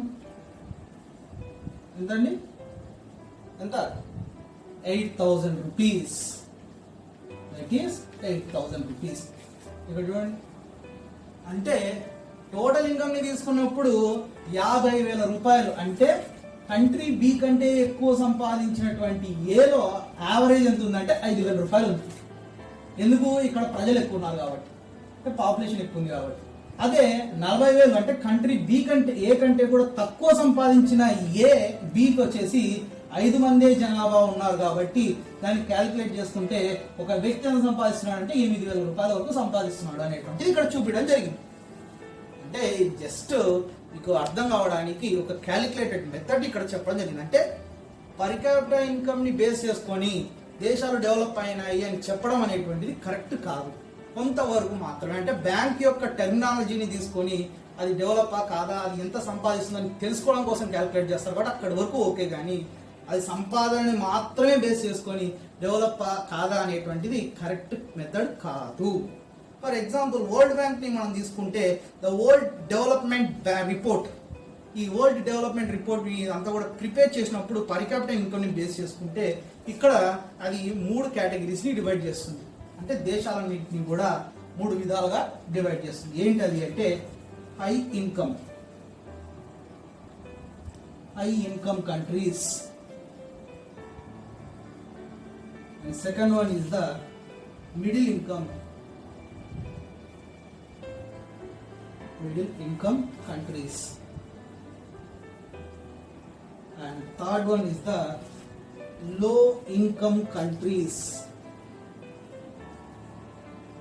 ఎంతండి? ఎంత? 8,000 రూపీస్. That is 8,000 rupees. ఇక్కడ చూడండి, అంటే టోటల్ ఇన్కమ్ ని తీసుకున్నప్పుడు 50,000 రూపాయలు. అంటే కంట్రీ బి కంటే ఎక్కువ సంపాదించినటువంటి ఏలో యావరేజ్ ఎంత ఉందంటే 5,000 రూపాయలు ఉంది. ఎందుకు? ఇక్కడ ప్రజలు ఎక్కువ ఉన్నారు కాబట్టి, అంటే పాపులేషన్ ఎక్కువ ఉంది కాబట్టి. అదే 40,000 అంటే కంట్రీ బి కంటే ఏ కంటే కూడా తక్కువ సంపాదించిన ఏ బికి వచ్చేసి 5 మందే జనాభా ఉన్నారు కాబట్టి దాన్ని క్యాలిక్యులేట్ చేసుకుంటే ఒక వ్యక్తి ఎంత సంపాదిస్తున్నాడు అంటే 8,000 రూపాయల వరకు సంపాదిస్తున్నాడు అనేటువంటిది ఇక్కడ చూపించడం జరిగింది. అంటే జస్ట్ మీకు అర్థం కావడానికి ఒక క్యాలిక్యులేటెడ్ మెథడ్ ఇక్కడ చెప్పడం జరిగింది. అంటే పర్ క్యాపిటల్ ఇన్కమ్ ని బేస్ చేసుకొని దేశాలు డెవలప్ అయినాయి అని చెప్పడం అనేటువంటిది కరెక్ట్ కాదు, కొంతవరకు మాత్రమే. అంటే బ్యాంక్ యొక్క టెక్నాలజీని తీసుకొని అది డెవలపా కాదా, అది ఎంత సంపాదిస్తుందని తెలుసుకోవడం కోసం క్యాలిక్యులేట్ చేస్తారు కాబట్టి అక్కడి వరకు ఓకే. కానీ అది సంపాదనని మాత్రమే బేస్ చేసుకొని డెవలప్ కాదా అనేటువంటిది కరెక్ట్ మెథడ్ కాదు. ఫర్ ఎగ్జాంపుల్ వరల్డ్ బ్యాంక్ ని మనం తీసుకుంటే ద వరల్డ్ డెవలప్మెంట్ రిపోర్ట్, ఈ వరల్డ్ డెవలప్మెంట్ రిపోర్ట్ అంతా కూడా ప్రిపేర్ చేసినప్పుడు పర్ క్యాపిటల్ ఇన్కమ్ ని బేస్ చేసుకుంటే ఇక్కడ అది 3 కేటగిరీస్ ని డివైడ్ చేస్తుంది. అంటే దేశాలన్నింటినీ కూడా 3 విధాలుగా డివైడ్ చేస్తుంది. ఏంటి అది అంటే high income countries, and second one is the middle income countries, and third one is the low income countries.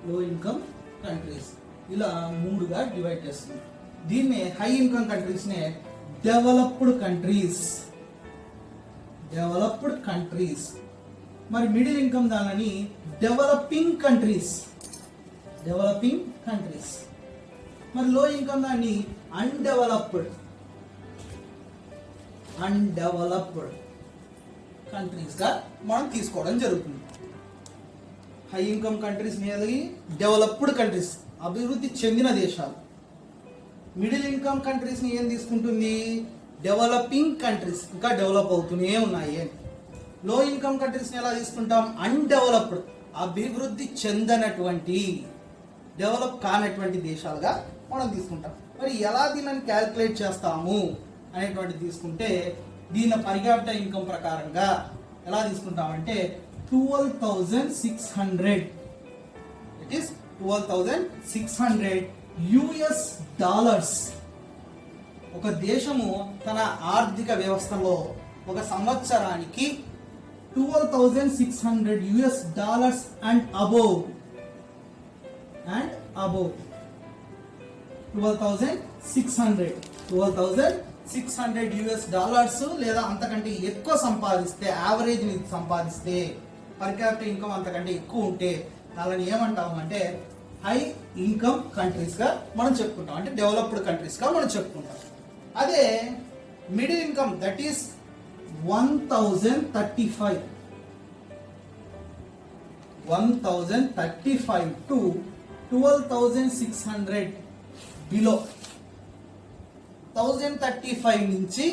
Low income countries ఇలా మూడుగా డివైడ్ చేస్తుంది. దీన్నే హై ఇన్కమ్ కంట్రీస్ నే డెవలప్డ్ కంట్రీస్, మరి మిడిల్ ఇన్కమ్ దానిని డెవలపింగ్ కంట్రీస్, మరి లో income దాన్ని అన్డెవలప్డ్ కంట్రీస్ గా మనం తీసుకోవడం జరుగుతుంది. హై ఇన్కమ్ కంట్రీస్ అనేది డెవలప్డ్ కంట్రీస్, అభివృద్ధి చెందిన దేశాలు. మిడిల్ ఇన్కమ్ కంట్రీస్ ని ఏం తీసుకుంటుంది, డెవలపింగ్ కంట్రీస్, ఇంకా డెవలప్ అవుతూనే ఉన్నాయి అని. లో ఇన్కమ్ కంట్రీస్ ని ఎలా తీసుకుంటాం, అన్డెవలప్డ్, అభివృద్ధి చెందనటువంటి, డెవలప్ కానటువంటి దేశాలుగా మనం తీసుకుంటాం. మరి ఎలా దీనిని క్యాల్కులేట్ చేస్తాము అనేటువంటిది తీసుకుంటే, దీని పర్ క్యాపిటల్ ఇన్కమ్ ప్రకారంగా ఎలా తీసుకుంటామంటే 12,600, ఇట్ ఈస్ 12,600 US డాలర్స్. ఒక దేశము తన ఆర్థిక వ్యవస్థలో ఒక సంవత్సరానికి 12,600 US dollars and above 12,600 US dollars లేదా అంతకంటే ఎక్కువ సంపాదిస్తే, యావరేజ్ ని సంపాదిస్తే, పర్ క్యాపిటల్ ఇన్కమ్ అంతకంటే ఎక్కువ ఉంటే వాళ్ళని ఏమంటాము అంటే హై ఇన్కమ్ కంట్రీస్ గా మనం చెప్పుకుంటాం, అంటే డెవలప్డ్ కంట్రీస్ గా మనం చెప్పుకుంటాం. అదే middle income that is 1035 to 12,600 below. 1035 నుంచి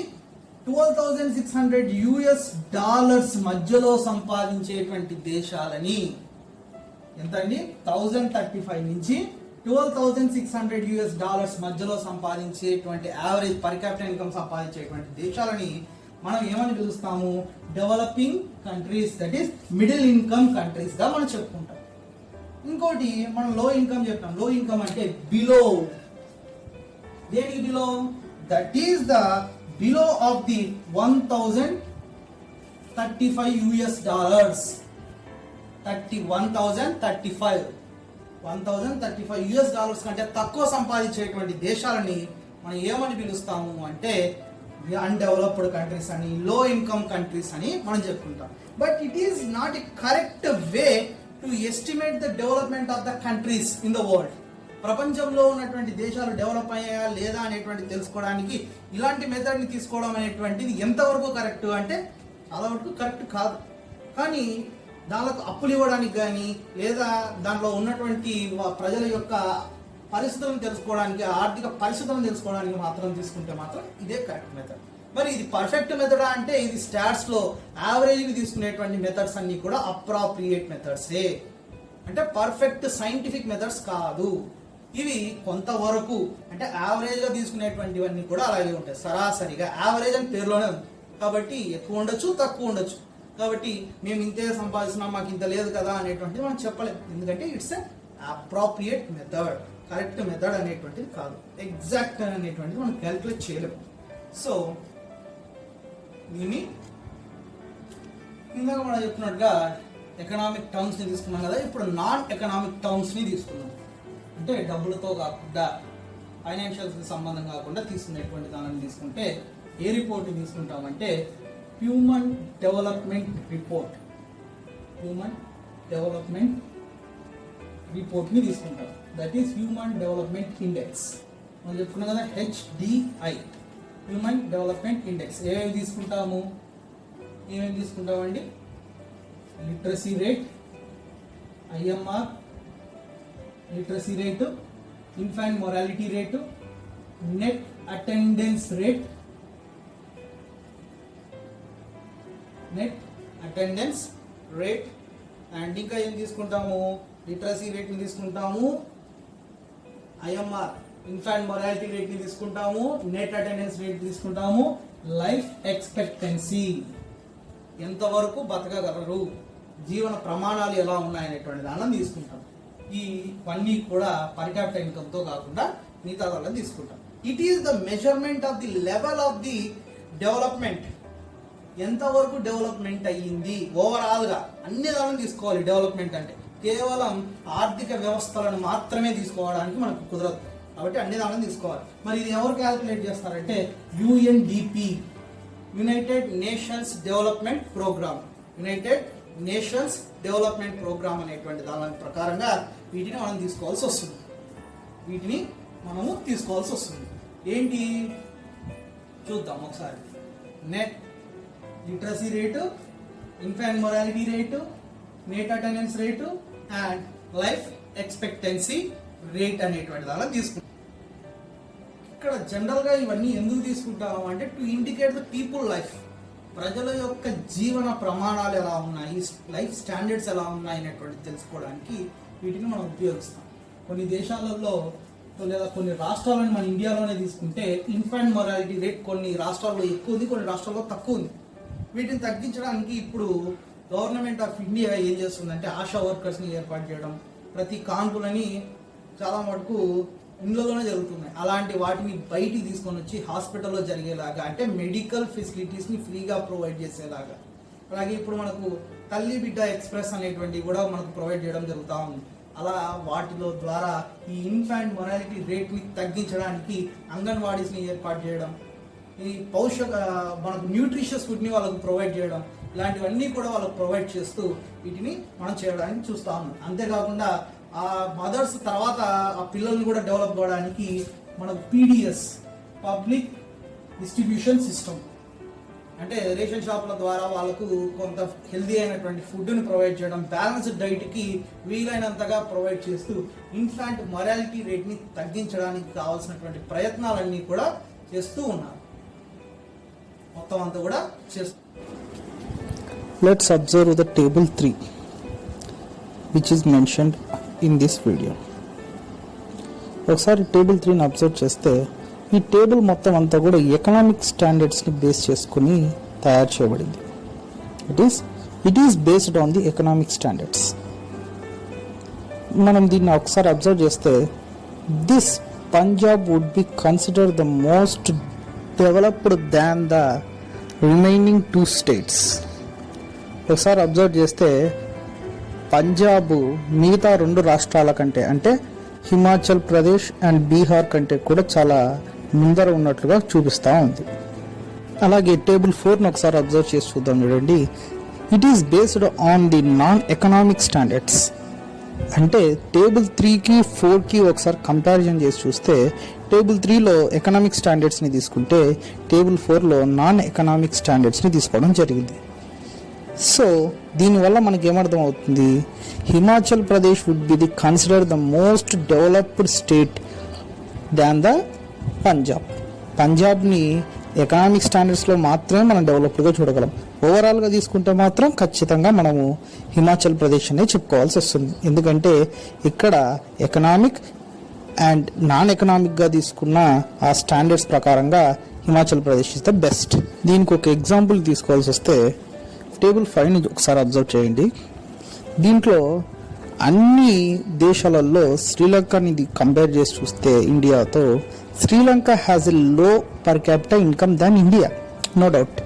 12,600 US డాలర్స్ మధ్యలో సంపాదించేటువంటి దేశాలని ఎంత అండి, 1035 నుంచి 12,600 US డాలర్స్ మధ్యలో సంపాదించేటువంటి యావరేజ్ పర్ క్యాపిటల్ ఇన్కమ్ సంపాదించేటువంటి దేశాలని మనం ఏమని పిలుస్తాము, developing countries, that is middle income countries గా మనం చెప్పుకుంటాం. ఇంకోటి మనం లో ఇన్కమ్ చెప్తాం. లో ఇన్కమ్ అంటే బిలో, దేనికి below, that is the below of the 1,035 US dollars, 1,035 US dollars కంటే తక్కువ సంపాదించేటువంటి దేశాలని మనం ఏమని పిలుస్తాము అంటే అన్డెవలప్డ్ కంట్రీస్ అని, లో ఇన్కమ్ కంట్రీస్ అని మనం చెప్పుకుంటాం. But it is not a correct way to estimate the development of the countries in the world. ప్రపంచంలో ఉన్నటువంటి దేశాలు డెవలప్ అయ్యాయా లేదా అనేటువంటి తెలుసుకోవడానికి ఇలాంటి మెథడ్ ని తీసుకోవడం అనేటువంటిది ఎంతవరకు కరెక్ట్ అంటే చాలా వరకు కరెక్ట్ కాదు. కానీ దానికి అప్పులు ఇవ్వడానికి కానీ లేదా దాంట్లో ఉన్నటువంటి ప్రజల యొక్క పరిస్థితులను తెలుసుకోవడానికి, ఆర్థిక పరిస్థితులను తెలుసుకోవడానికి మాత్రం తీసుకుంటే మాత్రం ఇదే కరెక్ట్ మెథడ్. మరి ఇది పర్ఫెక్ట్ మెథడా అంటే ఇది స్టాట్స్ లో యావరేజ్ ని తీసుకునేటువంటి మెథడ్స్ అన్ని కూడా అప్రాప్రియేట్ మెథడ్సే, అంటే పర్ఫెక్ట్ సైంటిఫిక్ మెథడ్స్ కాదు. ఇవి కొంతవరకు అంటే యావరేజ్ గా తీసుకునేటువంటివన్నీ కూడా అలాగే ఉంటాయి. సరాసరిగా యావరేజ్ అని పేరులోనే ఉంది కాబట్టి ఎక్కువ ఉండొచ్చు, తక్కువ ఉండొచ్చు. కాబట్టి మేము ఇంతే సంపాదిస్తున్నాం, మాకు ఇంత లేదు కదా అనేటువంటిది మనం చెప్పలేము. ఎందుకంటే it's appropriate method, correct method అనేటువంటిది కాదు, ఎగ్జాక్ట్ అనేటువంటిది మనం క్యాలిక్యులేట్ చేయలేము. సో దీన్ని ఇందాక మనం చెప్తున్నట్టుగా ఎకనామిక్ టర్మ్స్ ని తీసుకున్నాం కదా, ఇప్పుడు నాన్ ఎకనామిక్ టర్మ్స్ ని తీసుకున్నాం. అంటే డబ్బులతో కాకుండా, ఫైనాన్షియల్స్ కి సంబంధం కాకుండా తీసుకునేటువంటి దానిని తీసుకుంటే ఏ రిపోర్ట్ తీసుకుంటామంటే హ్యూమన్ డెవలప్మెంట్ రిపోర్ట్, ని తీసుకుంటాం. That is human development index. మనం చెప్పుకున్నాం కదా HDI, హ్యూమన్ డెవలప్మెంట్ ఇండెక్స్. ఏమేమి తీసుకుంటామండి, literacy rate, IMR literacy rate, infant morality rate, net attendance rate, and ఇంకా ఏం తీసుకుంటాము, లిటరసీ రేట్ ని తీసుకుంటాము, IMR ఇన్ఫాంట్ మొరాలిటీ రేట్ ని తీసుకుంటాము, నెట్ అటెండెన్స్ రేట్ తీసుకుంటాము, లైఫ్ ఎక్స్పెక్టెన్సీ ఎంతవరకు బతకగలరు, జీవన ప్రమాణాలు ఎలా ఉన్నాయనేటువంటి దానిని తీసుకుంటాం. ఇవన్నీ కూడా పర్ క్యాపిటల్ ఇన్కమ్ తో కాకుండా మిగతా వాళ్ళని తీసుకుంటాం. It is the measurement of the level of the development ఎంతవరకు డెవలప్మెంట్ అయ్యింది ఓవరాల్గా అన్ని దాన్ని తీసుకోవాలి. డెవలప్మెంట్ అంటే కేవలం ఆర్థిక వ్యవస్థలను మాత్రమే తీసుకోవడానికి మనకు కుదరదు, కాబట్టి అన్ని దాన్ని తీసుకోవాలి. మరి ఇది ఎవరు క్యాల్కులేట్ చేస్తారంటే UNDP, united nations development programme. United nations development programme అనేటువంటి దాని ప్రకారంగా వీటిని మనం తీసుకోవాల్సి వస్తుంది. ఏంటి చూద్దాం ఒకసారి. Net literacy rate, infant morality rate, net attendance rate and life expectancy rate అనేటువంటి దానిలో తీసుకుంటాం. ఇక్కడ జనరల్ గా ఇవన్నీ ఎందుకు తీసుకుంటాము అంటే to indicate the people life, ప్రజల యొక్క జీవన ప్రమాణాలు ఎలా ఉన్నాయి, లైఫ్ స్టాండర్డ్స్ ఎలా ఉన్నాయి అనేటువంటి తెలుసుకోవడానికి వీటిని మనం ఉపయోగిస్తాం. కొన్ని దేశాలలో లేదా కొన్ని రాష్ట్రాలను మన ఇండియాలోనే తీసుకుంటే ఇన్ఫాంట్ మొరాలిటీ రేట్ కొన్ని రాష్ట్రాల్లో ఎక్కువ ఉంది, కొన్ని రాష్ట్రాల్లో తక్కువ ఉంది. వీటిని తగ్గించడానికి ఇప్పుడు గవర్నమెంట్ ఆఫ్ ఇండియా ఏం చేస్తుందంటే ఆశా వర్కర్స్ని ఏర్పాటు చేయడం, ప్రతి కాన్పులని చాలా మటుకు ఇండ్లలోనే జరుగుతున్నాయి, అలాంటి వాటిని బయటికి తీసుకొని వచ్చి హాస్పిటల్లో జరిగేలాగా, అంటే మెడికల్ ఫెసిలిటీస్ని ఫ్రీగా ప్రొవైడ్ చేసేలాగా. అలాగే ఇప్పుడు మనకు తల్లి బిడ్డ ఎక్స్ప్రెస్ అనేటువంటివి కూడా మనకు ప్రొవైడ్ చేయడం జరుగుతూ ఉంది. అలా వాటిలో ద్వారా ఈ ఇన్ఫాంట్ మొరాలిటీ రేట్ని తగ్గించడానికి అంగన్వాడీస్ని ఏర్పాటు చేయడం, ఈ మనకు న్యూట్రిషియస్ ఫుడ్ని వాళ్ళకు ప్రొవైడ్ చేయడం, ఇలాంటివన్నీ కూడా వాళ్ళకు ప్రొవైడ్ చేస్తూ వీటిని మనం చేయడానికి చూస్తూ ఉన్నాం. అంతేకాకుండా ఆ మదర్స్ తర్వాత ఆ పిల్లల్ని కూడా డెవలప్ అవ్వడానికి మనకు పీడిఎస్, పబ్లిక్ డిస్ట్రిబ్యూషన్ సిస్టమ్, అంటే రేషన్ షాపుల ద్వారా వాళ్ళకు కొంత హెల్దీ అయినటువంటి ఫుడ్ని ప్రొవైడ్ చేయడం, బ్యాలెన్స్డ్ డైట్కి వీలైనంతగా ప్రొవైడ్ చేస్తూ ఇన్ఫాంట్ మొరాలిటీ రేట్ని తగ్గించడానికి కావాల్సినటువంటి ప్రయత్నాలన్నీ కూడా చేస్తూ ఉన్నారు. మొత్తం అంతా కూడా చేస్తూ. Let's observe the table 3 which is mentioned in this video. ఒకసారి టేబుల్ 3ని అబ్జర్వ్ చేస్తే ఈ టేబుల్ మొత్తం అంతా కూడా ఎకనామిక్ స్టాండర్డ్స్ని బేస్ చేసుకుని తయారు చేయబడింది. It is based on the economic standards. మనం దీన్ని ఒకసారి అబ్జర్వ్ చేస్తే this Punjab would be consider the most developed than the remaining 2 states. ఒకసారి అబ్జర్వ్ చేస్తే పంజాబ్ మిగతా 2 రాష్ట్రాల కంటే, అంటే హిమాచల్ ప్రదేశ్ అండ్ బీహార్ కంటే కూడా చాలా ముందర ఉన్నట్లుగా చూపిస్తూ ఉంది. అలాగే టేబుల్ 4ని ఒకసారి అబ్జర్వ్ చేసి చూద్దాం. చూడండి, it is based on the non economic standards. అంటే టేబుల్ 3కి 4కి ఒకసారి కంపారిజన్ చేసి చూస్తే టేబుల్ 3లో ఎకనామిక్ స్టాండర్డ్స్ని తీసుకుంటే టేబుల్ 4లో నాన్ ఎకనామిక్ స్టాండర్డ్స్ని తీసుకోవడం జరిగింది. సో దీనివల్ల మనకి ఏమర్థం అవుతుంది, Himachal Pradesh would be the consider the most developed state than the పంజాబ్ని ఎకనామిక్ స్టాండర్డ్స్లో మాత్రమే మనం డెవలప్డ్గా చూడగలం. ఓవరాల్గా తీసుకుంటే మాత్రం ఖచ్చితంగా మనము హిమాచల్ ప్రదేశ్ అనే చెప్పుకోవాల్సి వస్తుంది. ఎందుకంటే ఇక్కడ ఎకనామిక్ అండ్ నాన్ ఎకనామిక్గా తీసుకున్న ఆ స్టాండర్డ్స్ ప్రకారంగా Himachal Pradesh is the best. దీనికి ఒక ఎగ్జాంపుల్ తీసుకోవాల్సి వస్తే టేబుల్ 5ని ఒకసారి అబ్జర్వ్ చేయండి. దీంట్లో అన్ని దేశాలలో శ్రీలంకని కంపేర్ చేసి చూస్తే ఇండియాతో Sri Lanka has a low per capital income than India, no doubt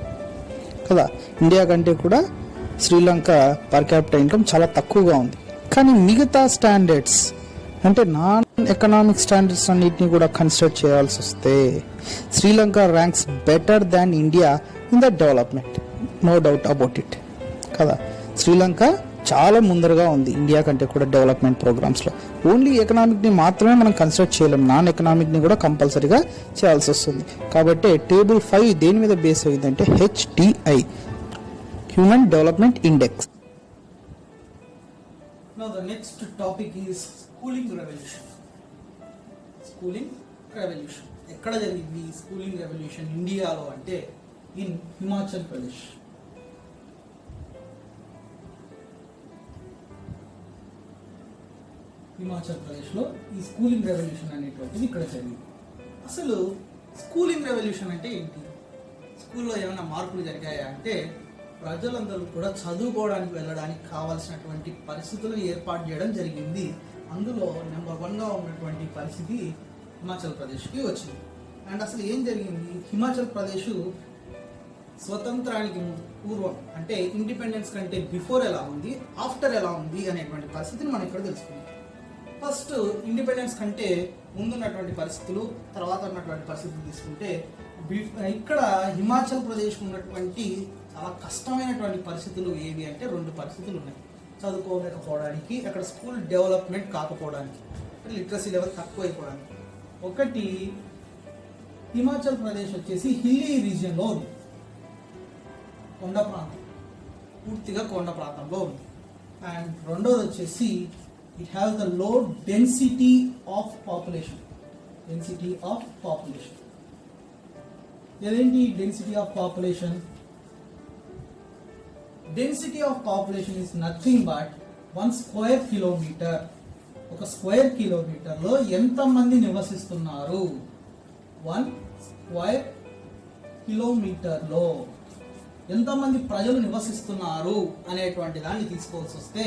కదా. ఇండియా కంటే కూడా శ్రీలంక పర్ క్యాపిటల్ ఇన్కమ్ చాలా తక్కువగా ఉంది. కానీ మిగతా స్టాండర్డ్స్ అంటే నాన్ ఎకనామిక్ స్టాండర్డ్స్ అన్నిటిని కూడా కన్సిడర్ చేయాల్సి వస్తే Sri Lanka ranks better than India in the development, no doubt about it కదా. శ్రీలంక చాలా ముందరగా ఉంది ఇండియా కంటే కూడా డెవలప్మెంట్ ప్రోగ్రామ్స్లో. ఓన్లీ ఎకనామిక్ని మాత్రమే మనం కన్సిడర్ చేయలేం, నాన్ ఎకనామిక్ని కూడా కంపల్సరీగా చేయాల్సి వస్తుంది. కాబట్టి టేబుల్ 5 దేని మీద బేస్ అయ్యిందంటే HDI, human development index. Now the next topic is schooling revolution. ఎక్కడ జరిగింది స్కూలింగ్ రెవల్యూషన్ ఇండియాలో అంటే ఇన్ హిమాచల్ ప్రదేశ్. హిమాచల్ ప్రదేశ్లో ఈ స్కూలింగ్ రెవల్యూషన్ అనేటువంటిది ఇక్కడ జరిగింది. అసలు స్కూలింగ్ రెవల్యూషన్ అంటే ఏంటి, స్కూల్లో ఏమైనా మార్పులు జరిగాయా అంటే ప్రజలందరూ కూడా చదువుకోవడానికి వెళ్ళడానికి కావాల్సినటువంటి పరిస్థితులను ఏర్పాటు చేయడం జరిగింది. అందులో నెంబర్ 1గా ఉన్నటువంటి పరిస్థితి హిమాచల్ ప్రదేశ్కి వచ్చింది. అండ్ అసలు ఏం జరిగింది, హిమాచల్ ప్రదేశ్ స్వతంత్రానికి పూర్వం అంటే ఇండిపెండెన్స్ కంటే బిఫోర్ ఎలా ఉంది, ఆఫ్టర్ ఎలా ఉంది అనేటువంటి పరిస్థితిని మనం ఇక్కడ తెలుసుకుందాం. ఫస్ట్ ఇండిపెండెన్స్ కంటే ముందున్నటువంటి పరిస్థితులు, తర్వాత ఉన్నటువంటి పరిస్థితులు తీసుకుంటే ఇక్కడ హిమాచల్ ప్రదేశ్ ఉన్నటువంటి చాలా కష్టమైనటువంటి పరిస్థితులు ఏవి అంటే 2 పరిస్థితులు ఉన్నాయి. చదువుకోలేకపోవడానికి, అక్కడ స్కూల్ డెవలప్మెంట్ కాకపోవడానికి, లిటరసీ లెవెల్ తక్కువ అయిపోవడానికి. ఒకటి హిమాచల్ ప్రదేశ్ వచ్చేసి హిల్లీ రీజియన్లో ఉంది, కొండ ప్రాంతం, పూర్తిగా కొండ ప్రాంతంలో ఉంది. అండ్ రెండోది వచ్చేసి it have the low density of population. ఏదేంటి density of population? Density of population is nothing but 1 square kilometre. ఒక స్క్వేర్ కిలోమీటర్లో ఎంతమంది నివసిస్తున్నారు? 1 స్క్వేర్ కిలోమీటర్లో ఎంతమంది ప్రజలు నివసిస్తున్నారు అనేటువంటి దాన్ని తీసుకోవాల్సి వస్తే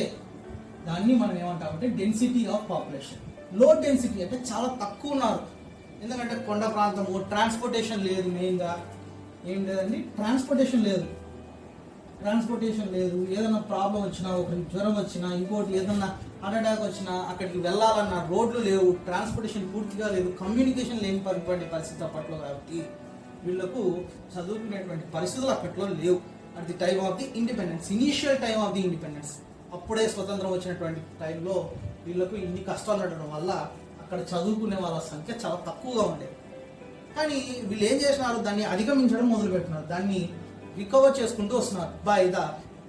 దాన్ని మనం ఏమంటామంటే density of population. Low density అంటే చాలా తక్కువ ఉన్నారు, ఎందుకంటే కొండ ప్రాంతము, ట్రాన్స్పోర్టేషన్ లేదు, మెయిన్గా ఏం లేదండి, ట్రాన్స్పోర్టేషన్ లేదు. ఏదైనా ప్రాబ్లం వచ్చినా, ఒకరికి జ్వరం వచ్చినా, ఇంకోటి ఏదైనా హార్ట్ అటాక్ వచ్చినా అక్కడికి వెళ్ళాలన్న రోడ్లు లేవు, ట్రాన్స్పోర్టేషన్ పూర్తిగా లేదు, కమ్యూనికేషన్ లేనిటువంటి పరిస్థితి అప్పట్లో. కాబట్టి వీళ్లకు చదువుకునేటువంటి పరిస్థితులు అప్పట్లో లేవు. At the time of the independence, initial time of the independence, అప్పుడే స్వతంత్రం వచ్చినటువంటి టైంలో వీళ్లకు ఇన్ని కష్టాలు ఉండడం వల్ల అక్కడ చదువుకునే వాళ్ళ సంఖ్య చాలా తక్కువగా ఉండేది. కానీ వీళ్ళు ఏం చేసినారు, దాన్ని అధిగమించడం మొదలుపెట్టినారు, దాన్ని రికవర్ చేసుకుంటూ వస్తున్నారు. By the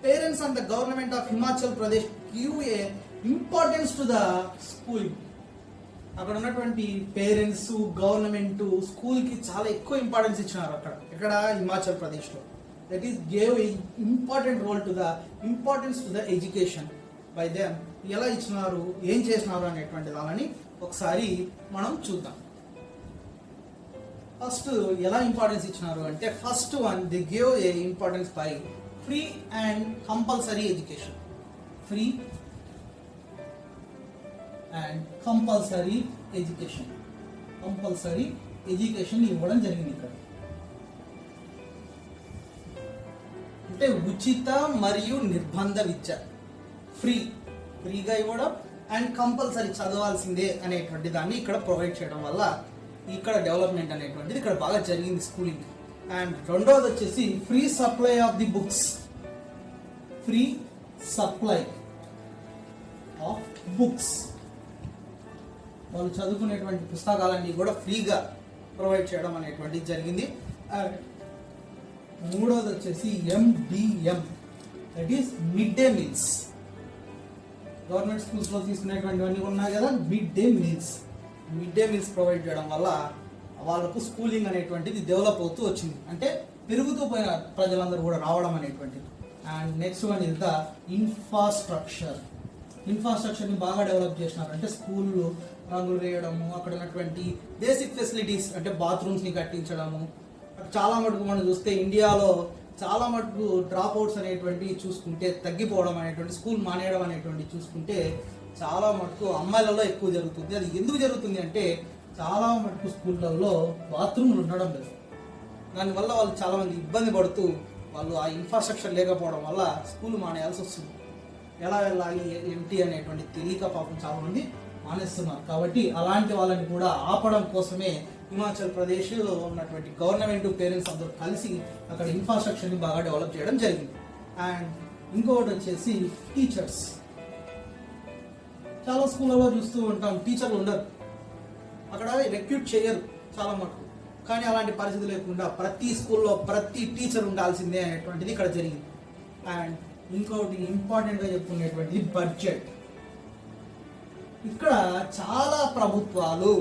parents and the government of Himachal Pradesh give a importance to the schooling. అక్కడ ఉన్నటువంటి పేరెంట్స్, గవర్నమెంట్ స్కూల్కి చాలా ఎక్కువ ఇంపార్టెన్స్ ఇచ్చినారు ఇక్కడ హిమాచల్ ప్రదేశ్లో. That is gave important role to the importance to the education by them. ఎలా ఇచ్చినారు, ఏం చేసినారు అనేటువంటి దానిని ఒకసారి మనం చూద్దాం. ఫస్ట్ ఎలా ఇంపార్టెన్స్ ఇచ్చినారు అంటే, first one the gave a importance by free and compulsory education. Free and compulsory education ఇవ్వడం జరిగింది ఇక్కడ. అంటే ఉచిత మరియు నిర్బంధ విద్య, ఫ్రీగా ఇవ్వడం అండ్ కంపల్సరీ చదవాల్సిందే అనేటువంటి దాన్ని ఇక్కడ ప్రొవైడ్ చేయడం వల్ల ఇక్కడ డెవలప్మెంట్ అనేటువంటిది ఇక్కడ బాగా జరిగింది స్కూలింగ్. అండ్ రెండోది వచ్చేసి free supply of the books. వాళ్ళు చదువుకునేటువంటి పుస్తకాలన్నీ కూడా ఫ్రీగా ప్రొవైడ్ చేయడం అనేటువంటిది జరిగింది. అండ్ మూడోది వచ్చేసి MDM, that is mid day meals. Government స్కూల్స్లో తీసుకునేటువంటివన్నీ ఉన్నాయి కదా, మిడ్ డే మీల్స్ ప్రొవైడ్ చేయడం వల్ల వాళ్ళకు స్కూలింగ్ అనేటువంటిది డెవలప్ అవుతూ వచ్చింది, అంటే పెరుగుతూ పోయిన ప్రజలందరూ కూడా రావడం అనేటువంటిది. And next one is the ఇన్ఫ్రాస్ట్రక్చర్ని బాగా డెవలప్ చేసినారు. అంటే స్కూళ్ళు రంగులు వేయడము, అక్కడ ఉన్నటువంటి బేసిక్ ఫెసిలిటీస్ అంటే బాత్రూమ్స్ని కట్టించడము. చాలా మటుకు మనం చూస్తే ఇండియాలో చాలా మటుకు డ్రాప్ అవుట్స్ అనేటువంటి చూసుకుంటే తగ్గిపోవడం అనేటువంటి, స్కూల్ మానేయడం అనేటువంటి చూసుకుంటే చాలా మటుకు అమ్మాయిలలో ఎక్కువ జరుగుతుంది. అది ఎందుకు జరుగుతుంది అంటే చాలా మటుకు స్కూళ్ళల్లో బాత్రూమ్లు ఉండడం లేదు. దానివల్ల వాళ్ళు చాలా మంది ఇబ్బంది పడుతూ వాళ్ళు ఆ ఇన్ఫ్రాస్ట్రక్చర్ లేకపోవడం వల్ల స్కూల్ మానేయాల్సి వస్తుంది. ఎలా వెళ్ళాలి ఏంటి అనేటువంటి తెలియక పాపం చాలా మంది మానేస్తున్నారు. కాబట్టి అలాంటి వాళ్ళని కూడా ఆపడం కోసమే హిమాచల్ ప్రదేశ్లో ఉన్నటువంటి గవర్నమెంట్, పేరెంట్స్ అందరూ కలిసి అక్కడ ఇన్ఫ్రాస్ట్రక్చర్ని బాగా డెవలప్ చేయడం జరిగింది. అండ్ ఇంకొకటి వచ్చేసి టీచర్స్. చాలా స్కూళ్ళలో చూస్తూ ఉంటాం టీచర్లు ఉండరు, అక్కడ రిక్రూట్ చేయరు చాలా మటుకు. కానీ అలాంటి పరిస్థితి లేకుండా ప్రతి స్కూల్లో ప్రతి టీచర్ ఉండాల్సిందే అనేటువంటిది ఇక్కడ జరిగింది. అండ్ ఇంకొకటి ఇంపార్టెంట్గా చెప్పుకునేటువంటిది బడ్జెట్. ఇక్కడ చాలా ప్రభుత్వాలు